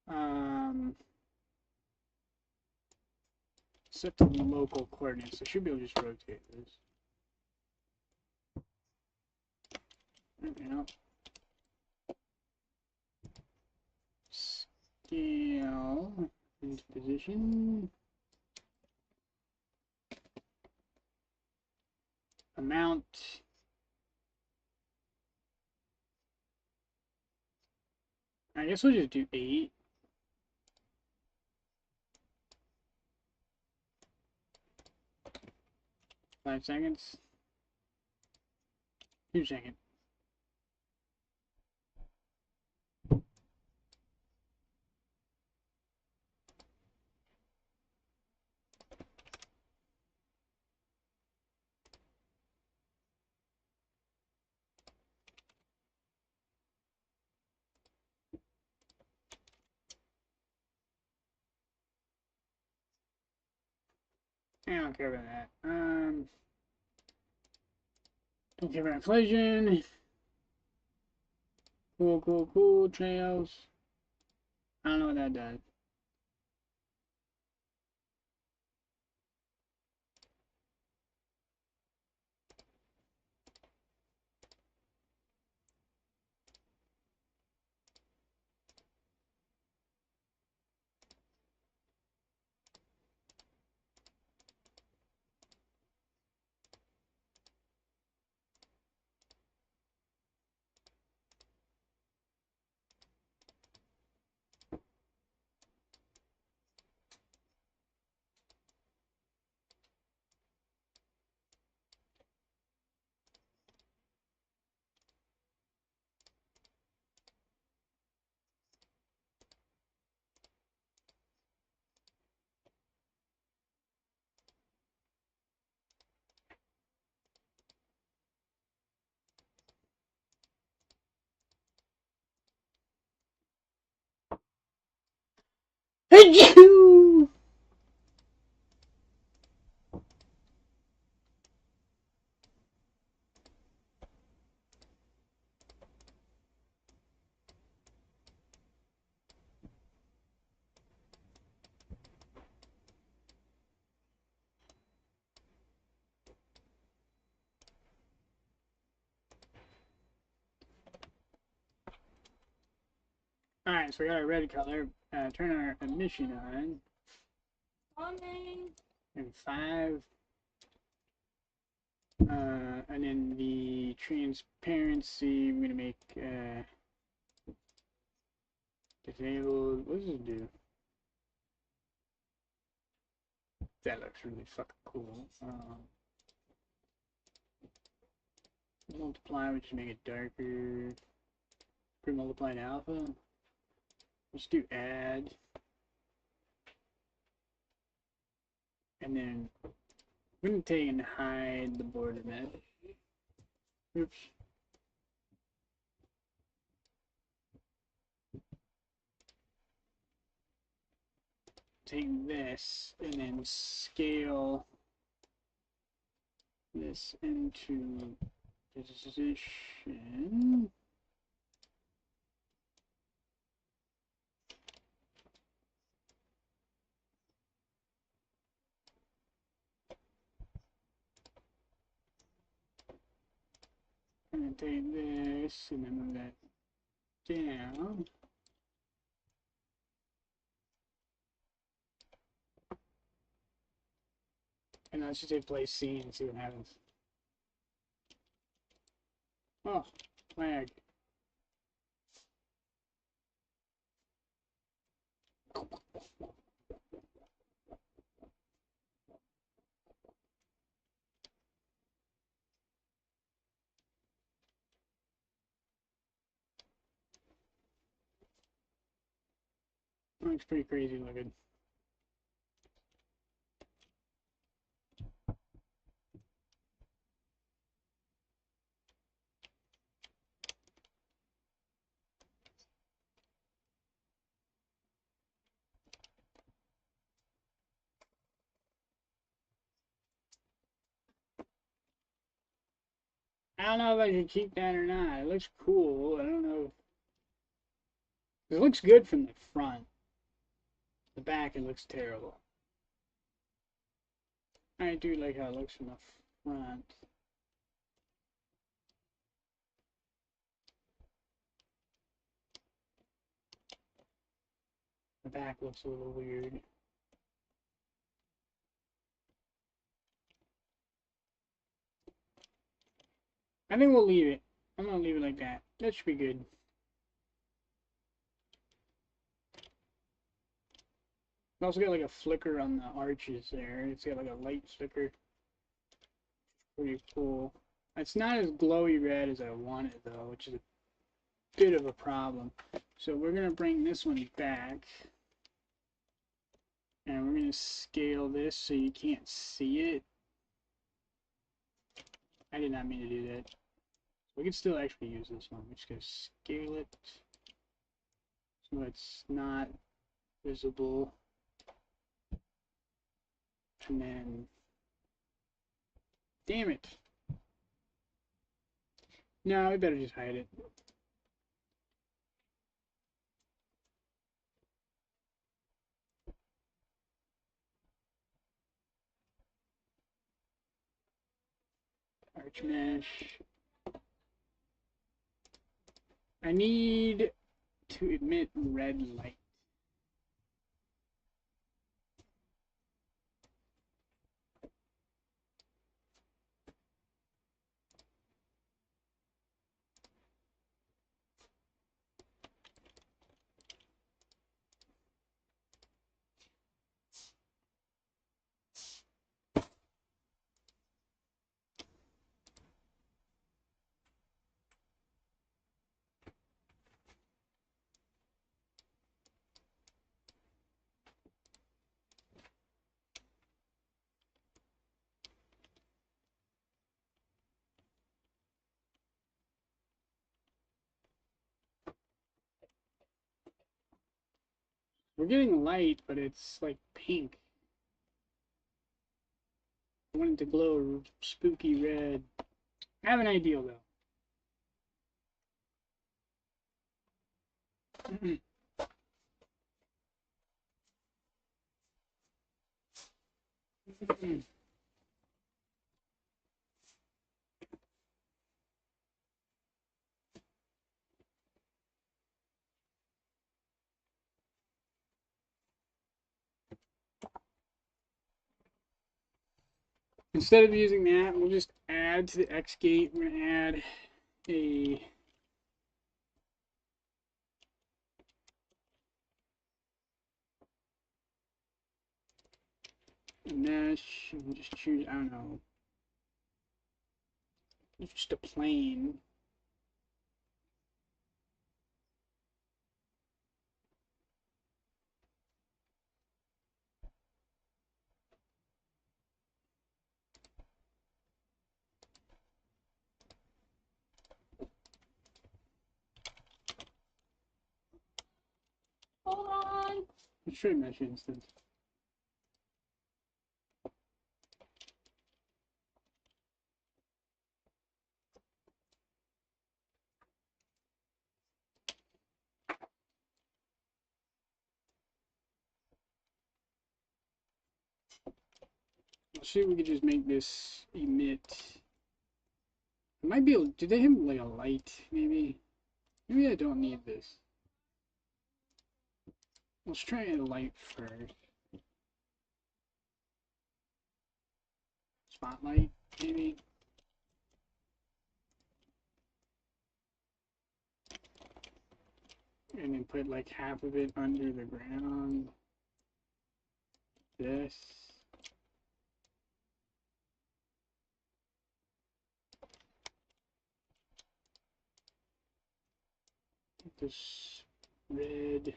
Um, Set to local coordinates. I should be able to just rotate this. You know, scale into position. Amount. I guess we'll just do 8. 5 seconds. 2 seconds. I don't care about that. Don't care about inflation. Cool, cool, cool. Trails. I don't know what that does. Alright, so we got our red color. Turn our emission on. Coming. And 5. And then the transparency, we're gonna make disabled. What does it do? That looks really fucking cool. Multiply, we just make it darker. Pre-multiplied alpha. Let's do add. And then we're gonna take and hide the border mesh. Oops. Take this and then scale this into position. And then take this and then move that down. And let's just hit play C and see what happens. Oh, lag. Looks pretty crazy looking. I don't know if I should keep that or not. It looks cool. I don't know. It looks good from the front. The back, it looks terrible. I do like how it looks from the front. The back looks a little weird. I think we'll leave it. I'm gonna leave it like that. That should be good. It's also got like a flicker on the arches there. It's got like a light flicker. Pretty cool. It's not as glowy red as I want it though, which is a bit of a problem. So we're gonna bring this one back. And we're gonna scale this so you can't see it. I did not mean to do that. We can still actually use this one. We're just gonna scale it so it's not visible. And then, damn it. No, we better just hide it. Arch mesh. I need to emit red light. We're getting light, but it's like pink. I want it to glow spooky red. I have an idea though. Instead of using that, we'll just add to the X gate. We're going to add a mesh. We'll just choose, I don't know, just a plane. Hold on. Straight mesh instance. Let's see if we could just make this emit. It might be able, do they have like a light, maybe? Maybe I don't need this. Let's try a light first. Spotlight, maybe? And then put like half of it under the ground. This. This red.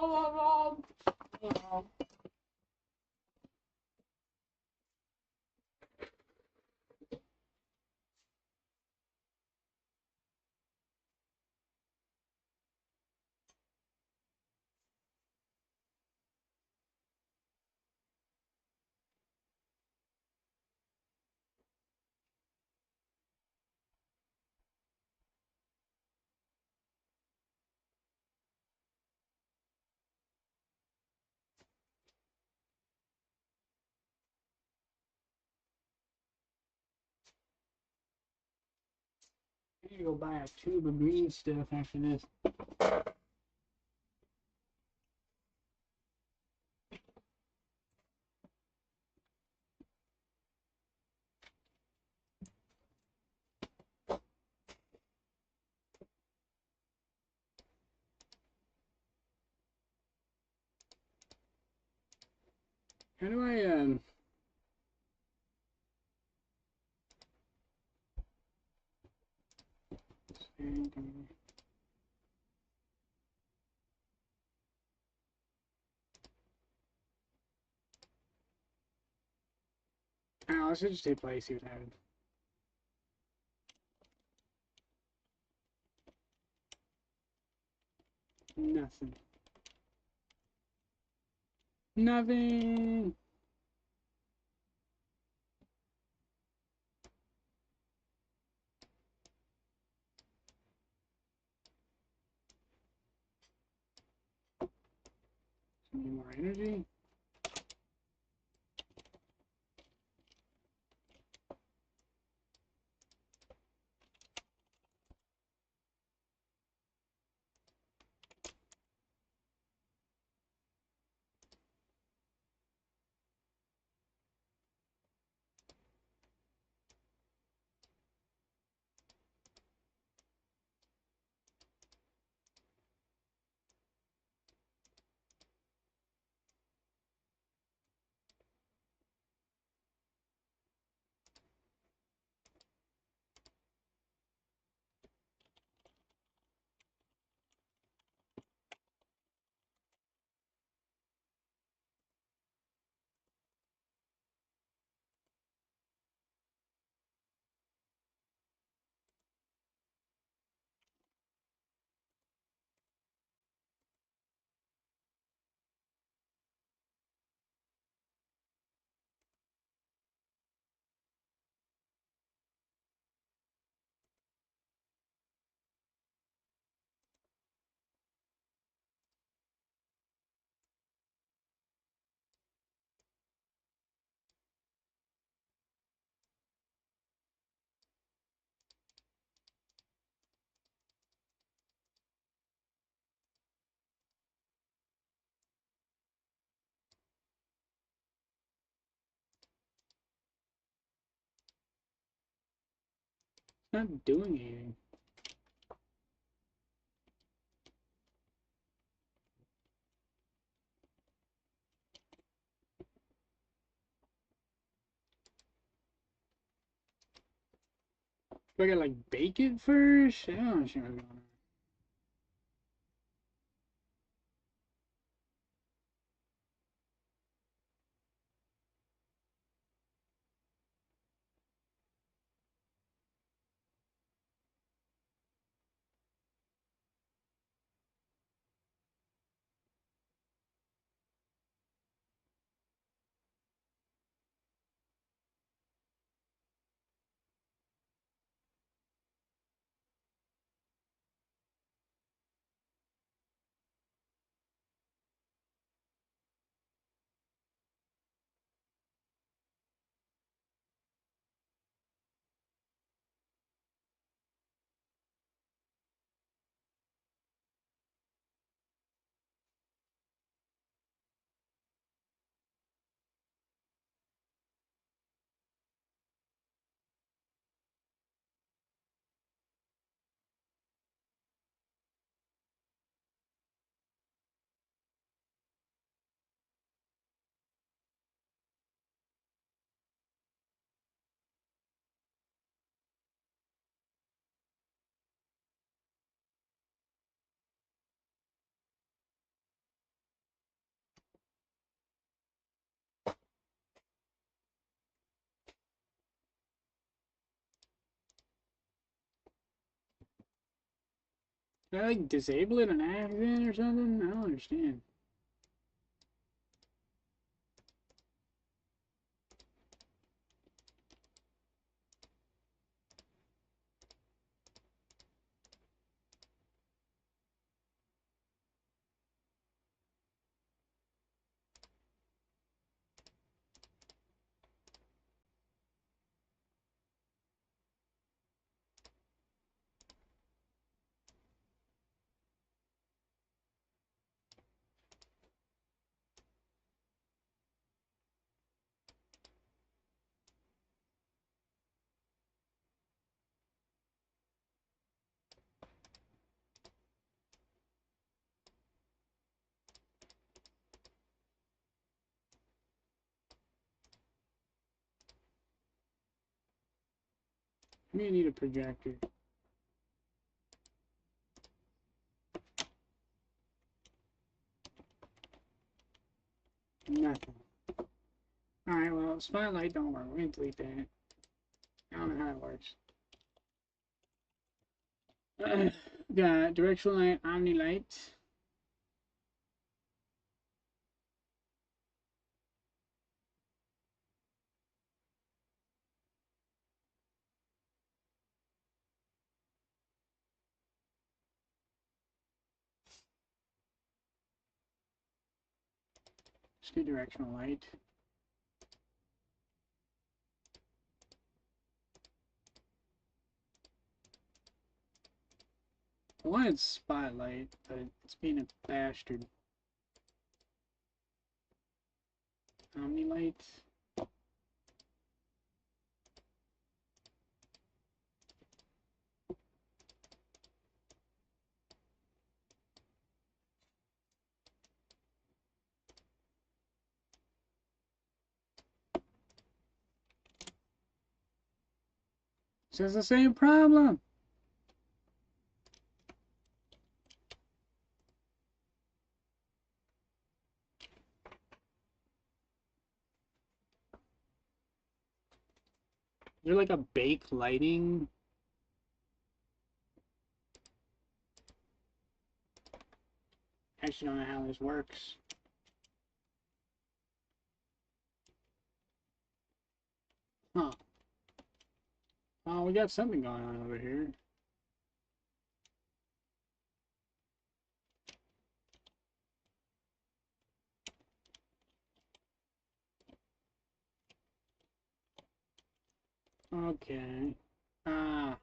I need to go buy a tube of green stuff after this. How do I oh, let's just hit play, see what happens. Nothing. Nothing. Need more energy. It's not doing anything. Do I gotta like bake it first? I don't understand what's going on. Did I like disable it on accident or something? I don't understand. I'm gonna need a projector. Nothing. Alright, well, spotlight don't work. We're gonna delete that. I don't know how it works. Got directional light, omni light. Let's do directional light. I wanted spotlight, but it's being a bastard. Omni light. Says the same problem. Is there like a bake lighting? I actually don't know how this works. Huh. Oh, we got something going on over here. Okay. Ah.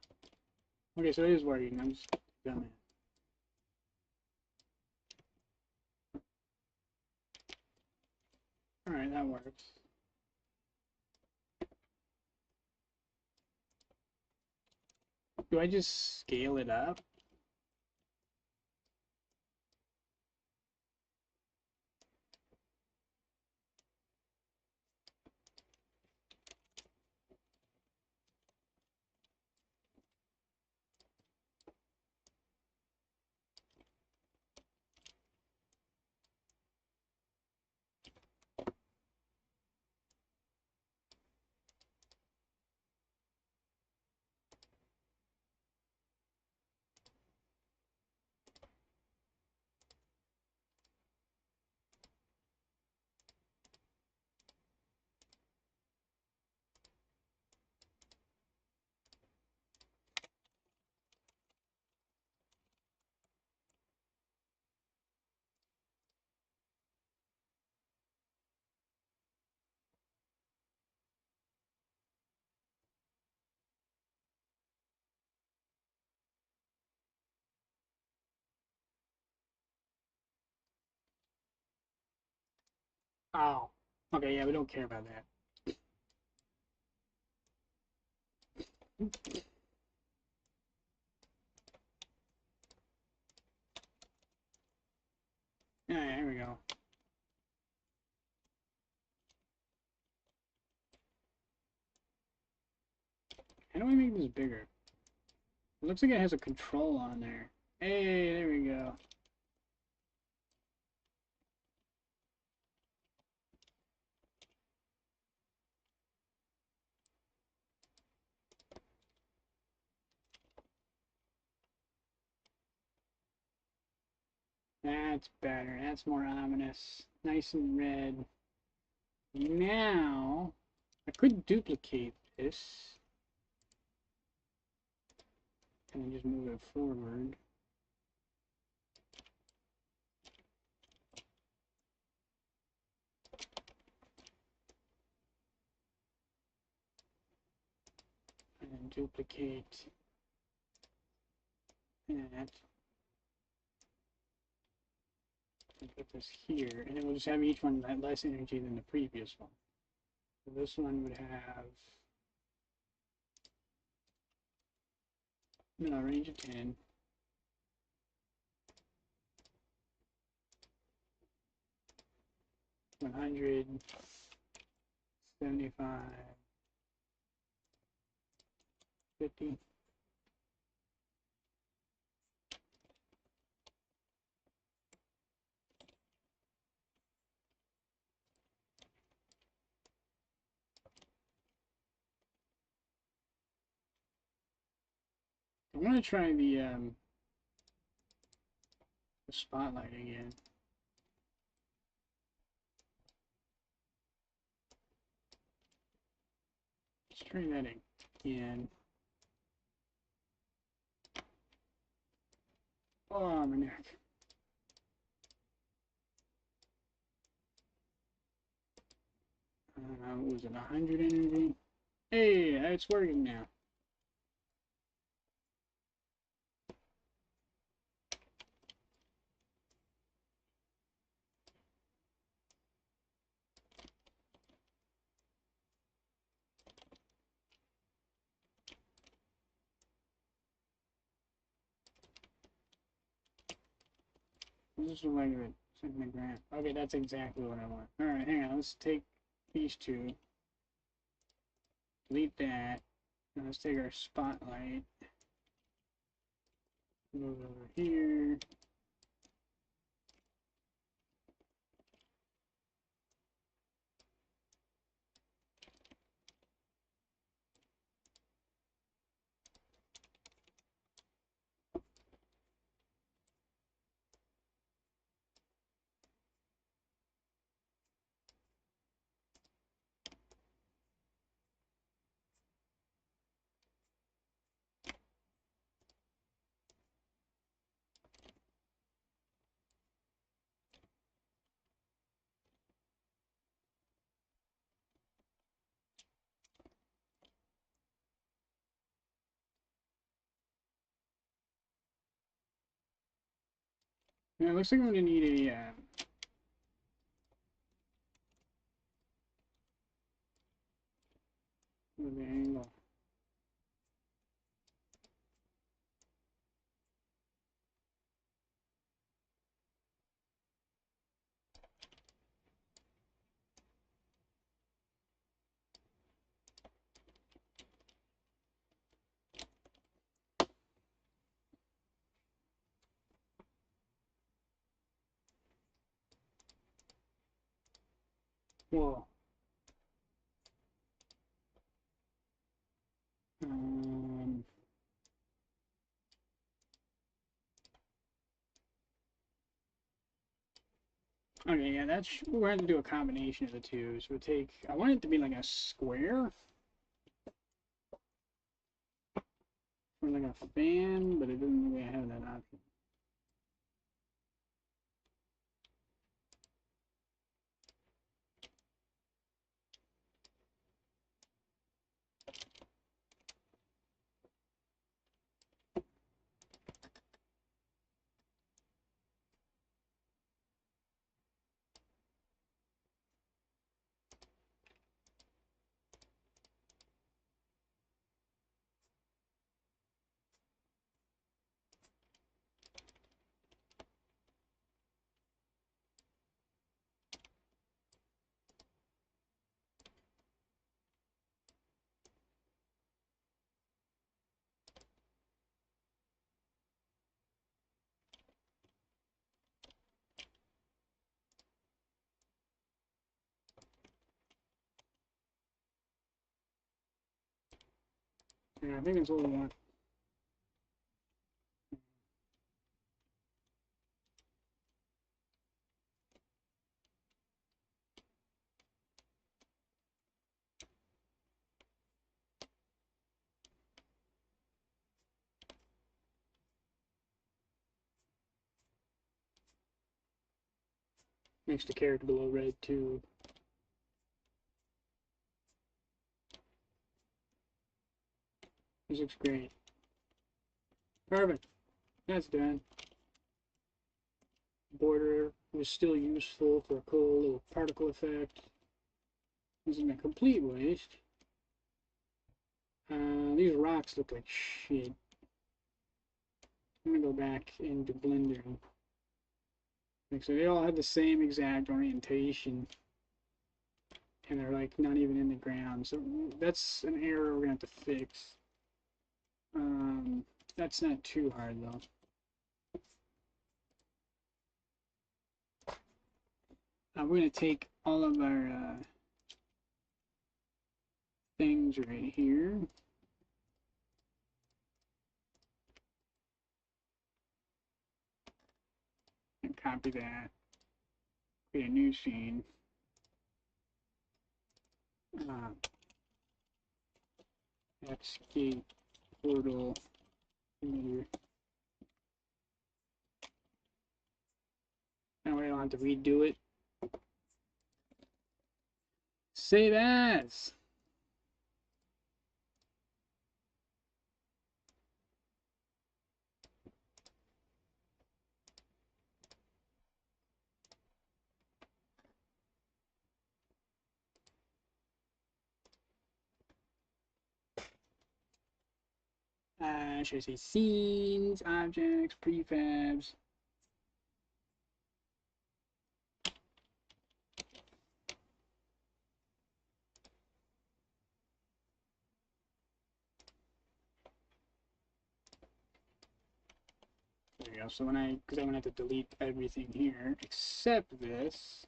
Okay, so it is working. I'm just dumb. Alright, that works. Do I just scale it up? Oh. Okay, yeah, we don't care about that. Alright, here we go. How do I make this bigger? It looks like it has a control on there. Hey, there we go. That's better. That's more ominous. Nice and red. Now, I could duplicate this and then just move it forward. And then duplicate that. And put this here. And then we'll just have each one at less energy than the previous one. So this one would have no range of 10. 100, 75, 50. I want to try the spotlight again. Let's try that again. Oh, my neck. What was it, 100 energy? Hey, it's working now. This is like a second grant. Okay, that's exactly what I want. Alright, hang on. Let's take these two. Delete that. And let's take our spotlight. Move over here. Now, it looks like I'm going to need a the angle. Whoa. Um, okay, yeah, we're going to do a combination of the two. So we'll take, I want it to be like a square or like a fan, but it doesn't really have that option. Yeah, I think that's what we want. Makes the character below red too. This looks great. Perfect. That's done. Border was still useful for a cool little particle effect. This isn't a complete waste. These rocks look like shit. I'm gonna go back into Blender. Like, so they all have the same exact orientation. And they're like not even in the ground. So that's an error we're gonna have to fix. That's not too hard though. We're gonna take all of our things right here. And copy that. Create a new scene. Escape portal emitter. That way I don't have to redo it. Save as. Should I say scenes, objects, prefabs? There we go. So because I'm gonna have to delete everything here except this.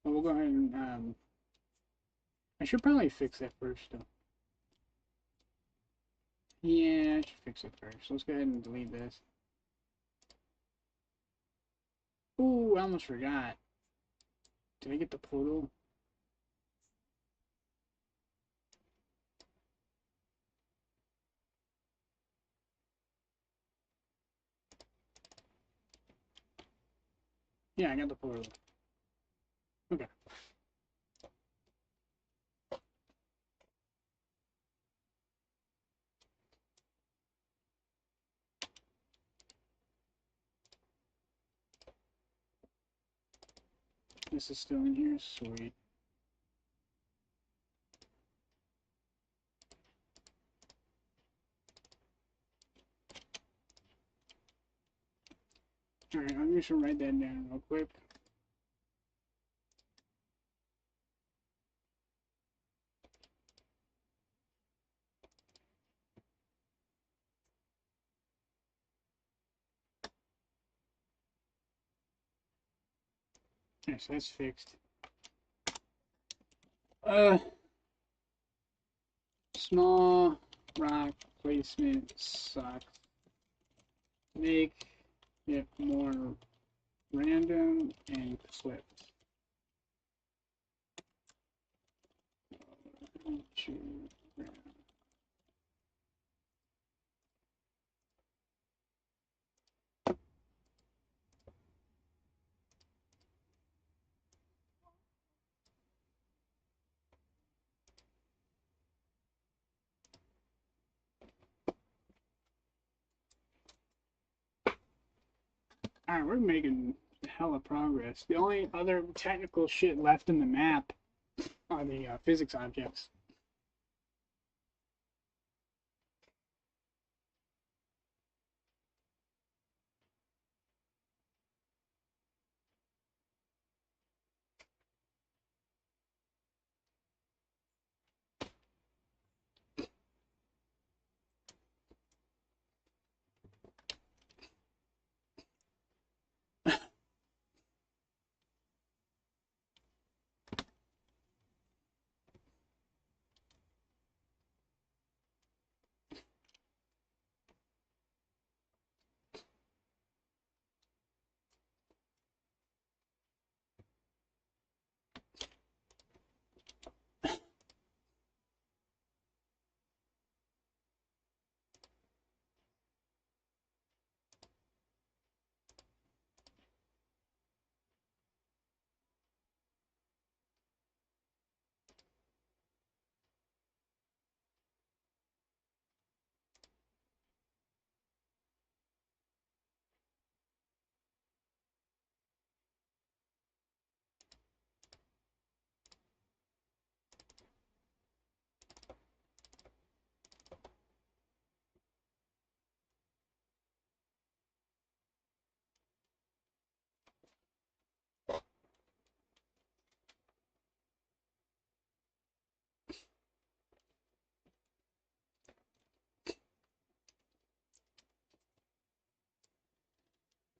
But we'll go ahead and I should probably fix that first though. Yeah, I should fix it first. Let's go ahead and delete this. Ooh, I almost forgot. Did I get the portal? Yeah, I got the portal. Okay. This is still in here. Sweet. Alright, I'm just gonna write that down real quick. Yes, that's fixed. Small rock placement sucks. Make it more random and swift. Alright, we're making hella progress. The only other technical shit left in the map are the physics objects.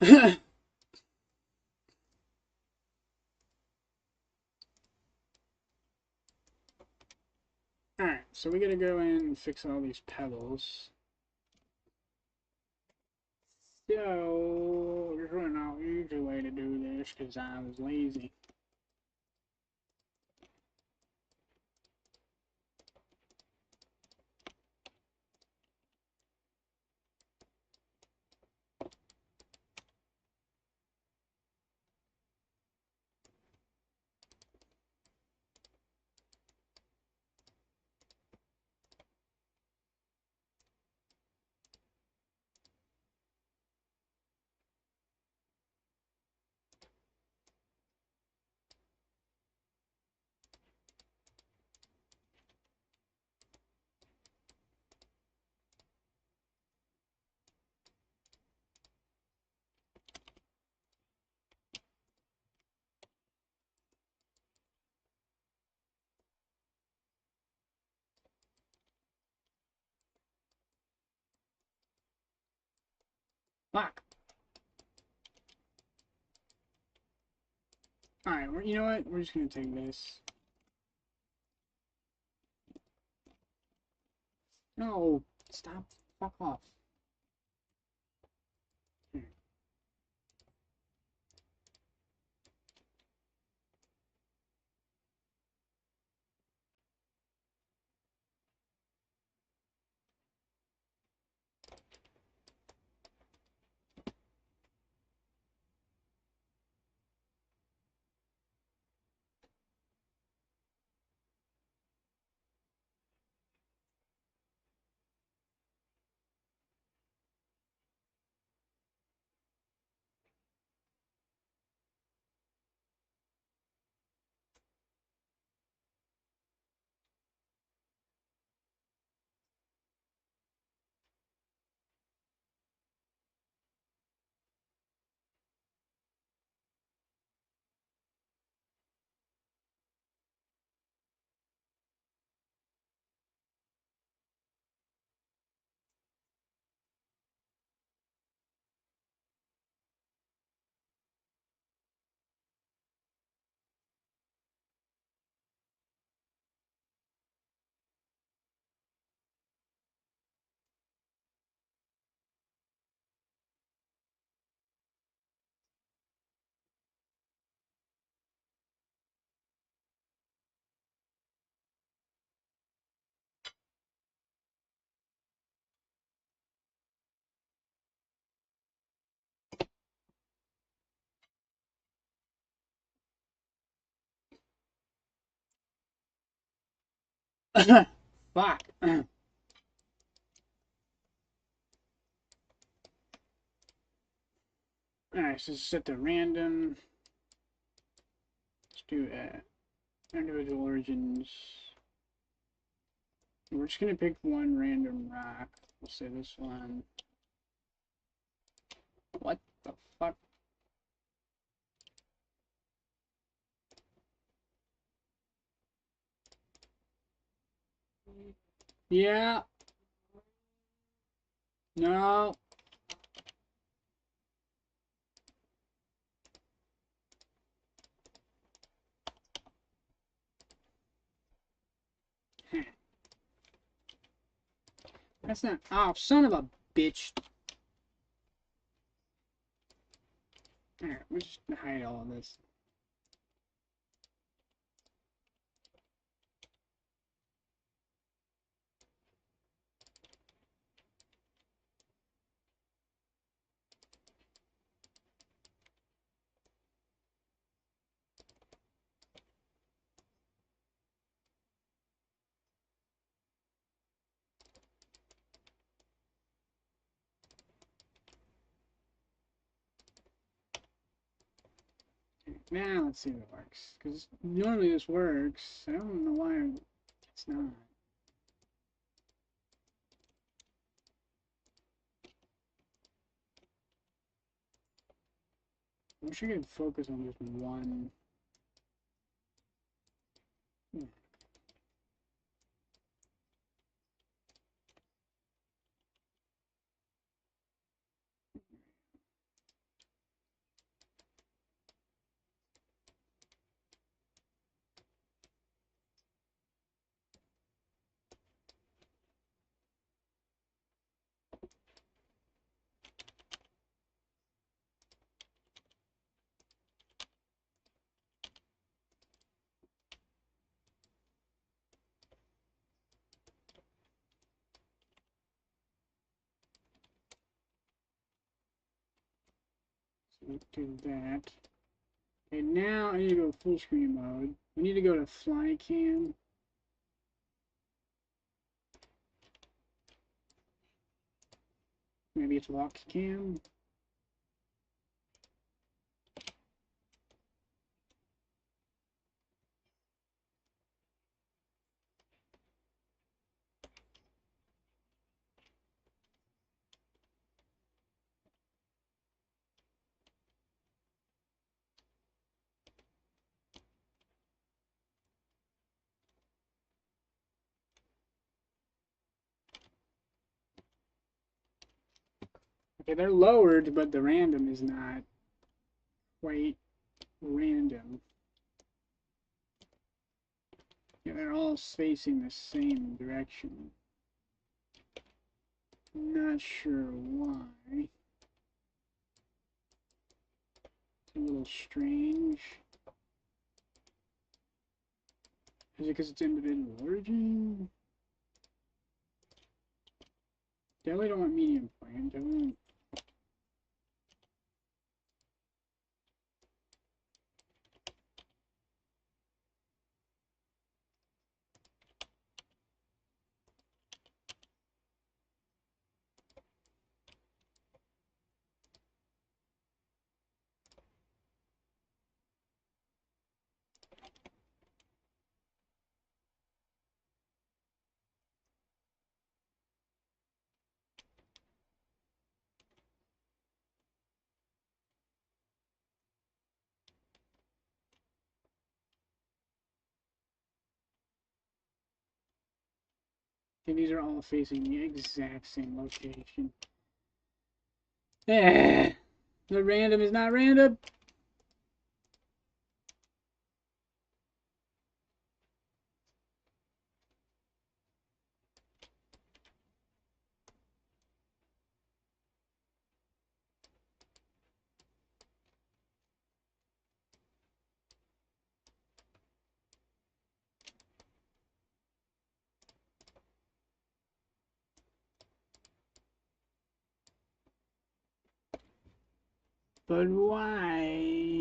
Alright, so we gotta go in and fix all these pebbles. So, there's really no easy way to do this because I was lazy. Fuck. Alright, you know what? We're just gonna take this. No, stop. Fuck off. Here. Fuck. Alright, so set the random. Let's do individual origins. We're just gonna pick one random rock. We'll say this one. What the fuck? Yeah. No. That's not. Oh, son of a bitch. Alright, we're just gonna hide all of this. Now let's see if it works. Because normally this works. I don't know why it's not. I wish I could focus on just one. Do that. Okay, now I need to go full screen mode. We need to go to fly cam. Maybe it's lock cam. Okay, they're lowered, but the random is not quite random. Yeah, they're all facing the same direction. Not sure why. It's a little strange. Is it because it's individual origin? Definitely don't want medium point, do we? Okay, these are all facing the exact same location. Eh, the random is not random. But why?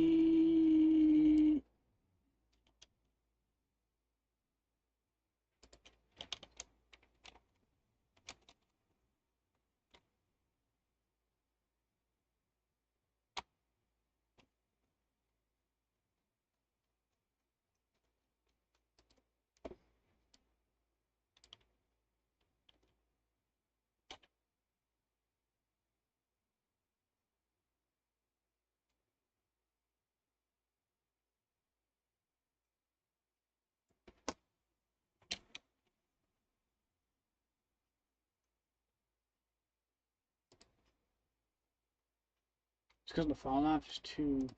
It's because the fall off is too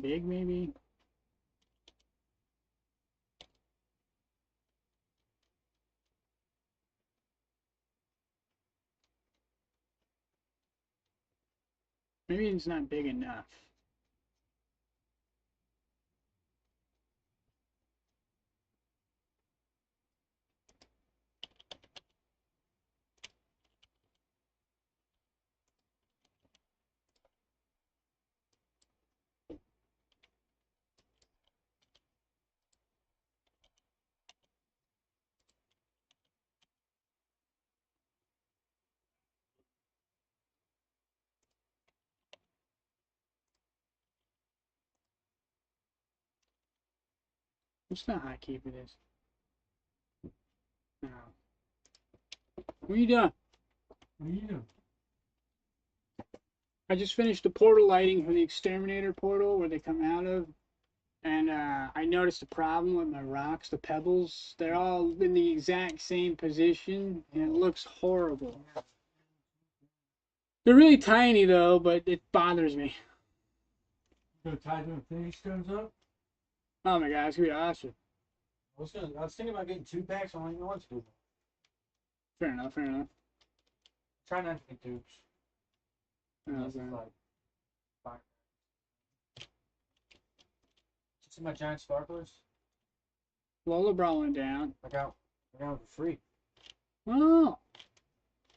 big, maybe. Maybe it's not big enough. What's the hotkey for this? No. What are you doing? What are you doing? I just finished the portal lighting for the exterminator portal where they come out of. And I noticed a problem with my rocks, the pebbles. They're all in the exact same position, and it looks horrible. They're really tiny, though, but it bothers me. You gonna tie them infinity stones up? Oh my god, it's gonna be awesome. I was thinking about getting 2 packs. I don't even want to. Fair enough, fair enough. Try not to get tubes. Unless Okay. it's like fire. Did you see my giant sparklers? Lola brought one down. I got them for free. Oh!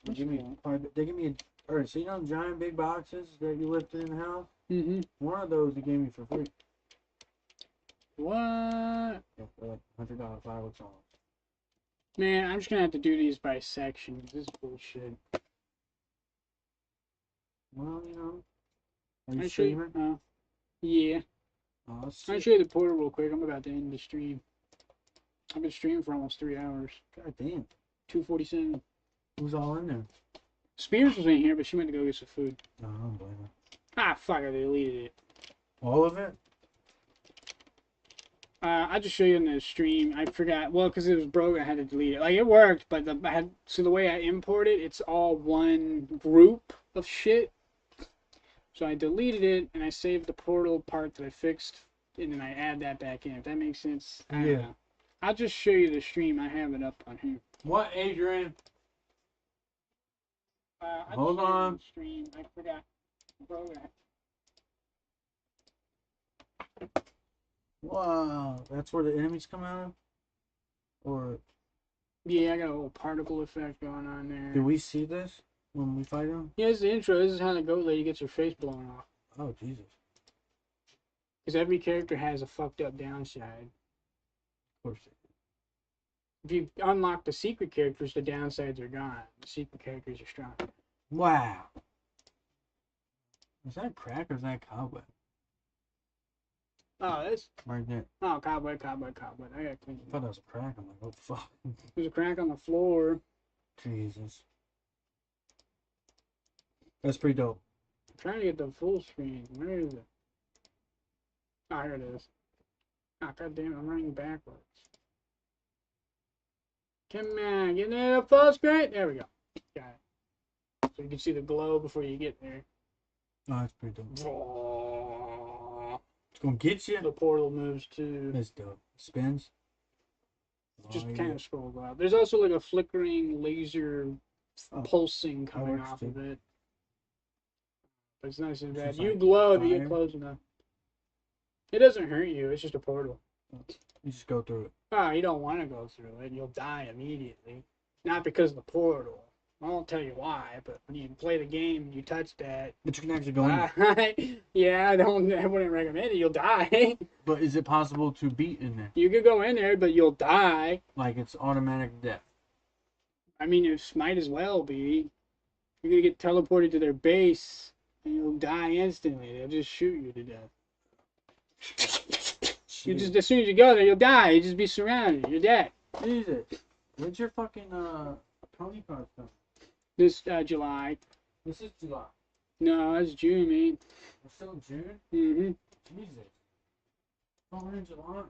They give me Alright, so you know giant big boxes that you lifted in the house? Mm-hmm. One of those he gave me for free. What? Yeah, for like $100 fireworks on it. Man, I'm just gonna have to do these by sections. This is bullshit. Well, you know. Are you I show you. streaming? Yeah. Oh, let's I'll see. show you the portal real quick. I'm about to end the stream. I've been streaming for almost 3 hours. God damn. 2:47. Who's all in there? Spears was in here, but she went to go get some food. No, I don't blame her. Ah, fuck! I deleted it. All of it? I'll just show you in the stream. I forgot. Well, because it was broke, I had to delete it. Like it worked, but so the way I import it, it's all one group of shit. So I deleted it and I saved the portal part that I fixed, and then I add that back in. If that makes sense. I don't Yeah. know. I'll just show you the stream. I have it up on here. What, Adrian? I'll Hold just show you on. the stream. I forgot. Bro, Wow. That's where the enemies come out of? Or yeah, I got a little particle effect going on there. do we see this when we fight them? Here's the intro. This is how the goat lady gets her face blown off. Oh, Jesus. Because every character has a fucked up downside. Of course. If you unlock the secret characters, the downsides are gone. The secret characters are strong. Wow. Is that a crack or is that a cobweb? Oh, that's... Right there. Oh, cobweb. I got clean. I thought that was a crack. I'm like, what the fuck? There's a crack on the floor. Jesus. That's pretty dope. I'm trying to get the full screen. Where is it? Oh, here it is. Oh, god damn it, I'm running backwards. Come on, get in the full screen. There we go. Got it. So you can see the glow before you get there. Oh, that's pretty dope. The It's gonna get you. portal moves too. That's dope. Spins. Just Oh, kind yeah. of scroll up. There's also like a flickering laser Oh, pulsing coming works off too. of it. But it's nice and This bad. is You like glow if you fire. get close enough. It doesn't hurt you. It's just a portal. You just go through it. Oh, you don't want to go through it. You'll die immediately. Not because of the portal. I won't tell you why, but when you play the game and you touch that, But you can actually go in. yeah, I wouldn't recommend it. You'll die. But is it possible to beat in there? You could go in there, but you'll die. Like it's automatic death. I mean, it might as well be. You're gonna get teleported to their base, and you'll die instantly. They'll just shoot you to death. You just as soon as you go there, you'll die. You just be surrounded. You're dead. Jesus. When's your fucking Tony card come? This July. This is July. No, that's June, man. We're still in June? Mm-hmm. Jesus. Oh, we're in July.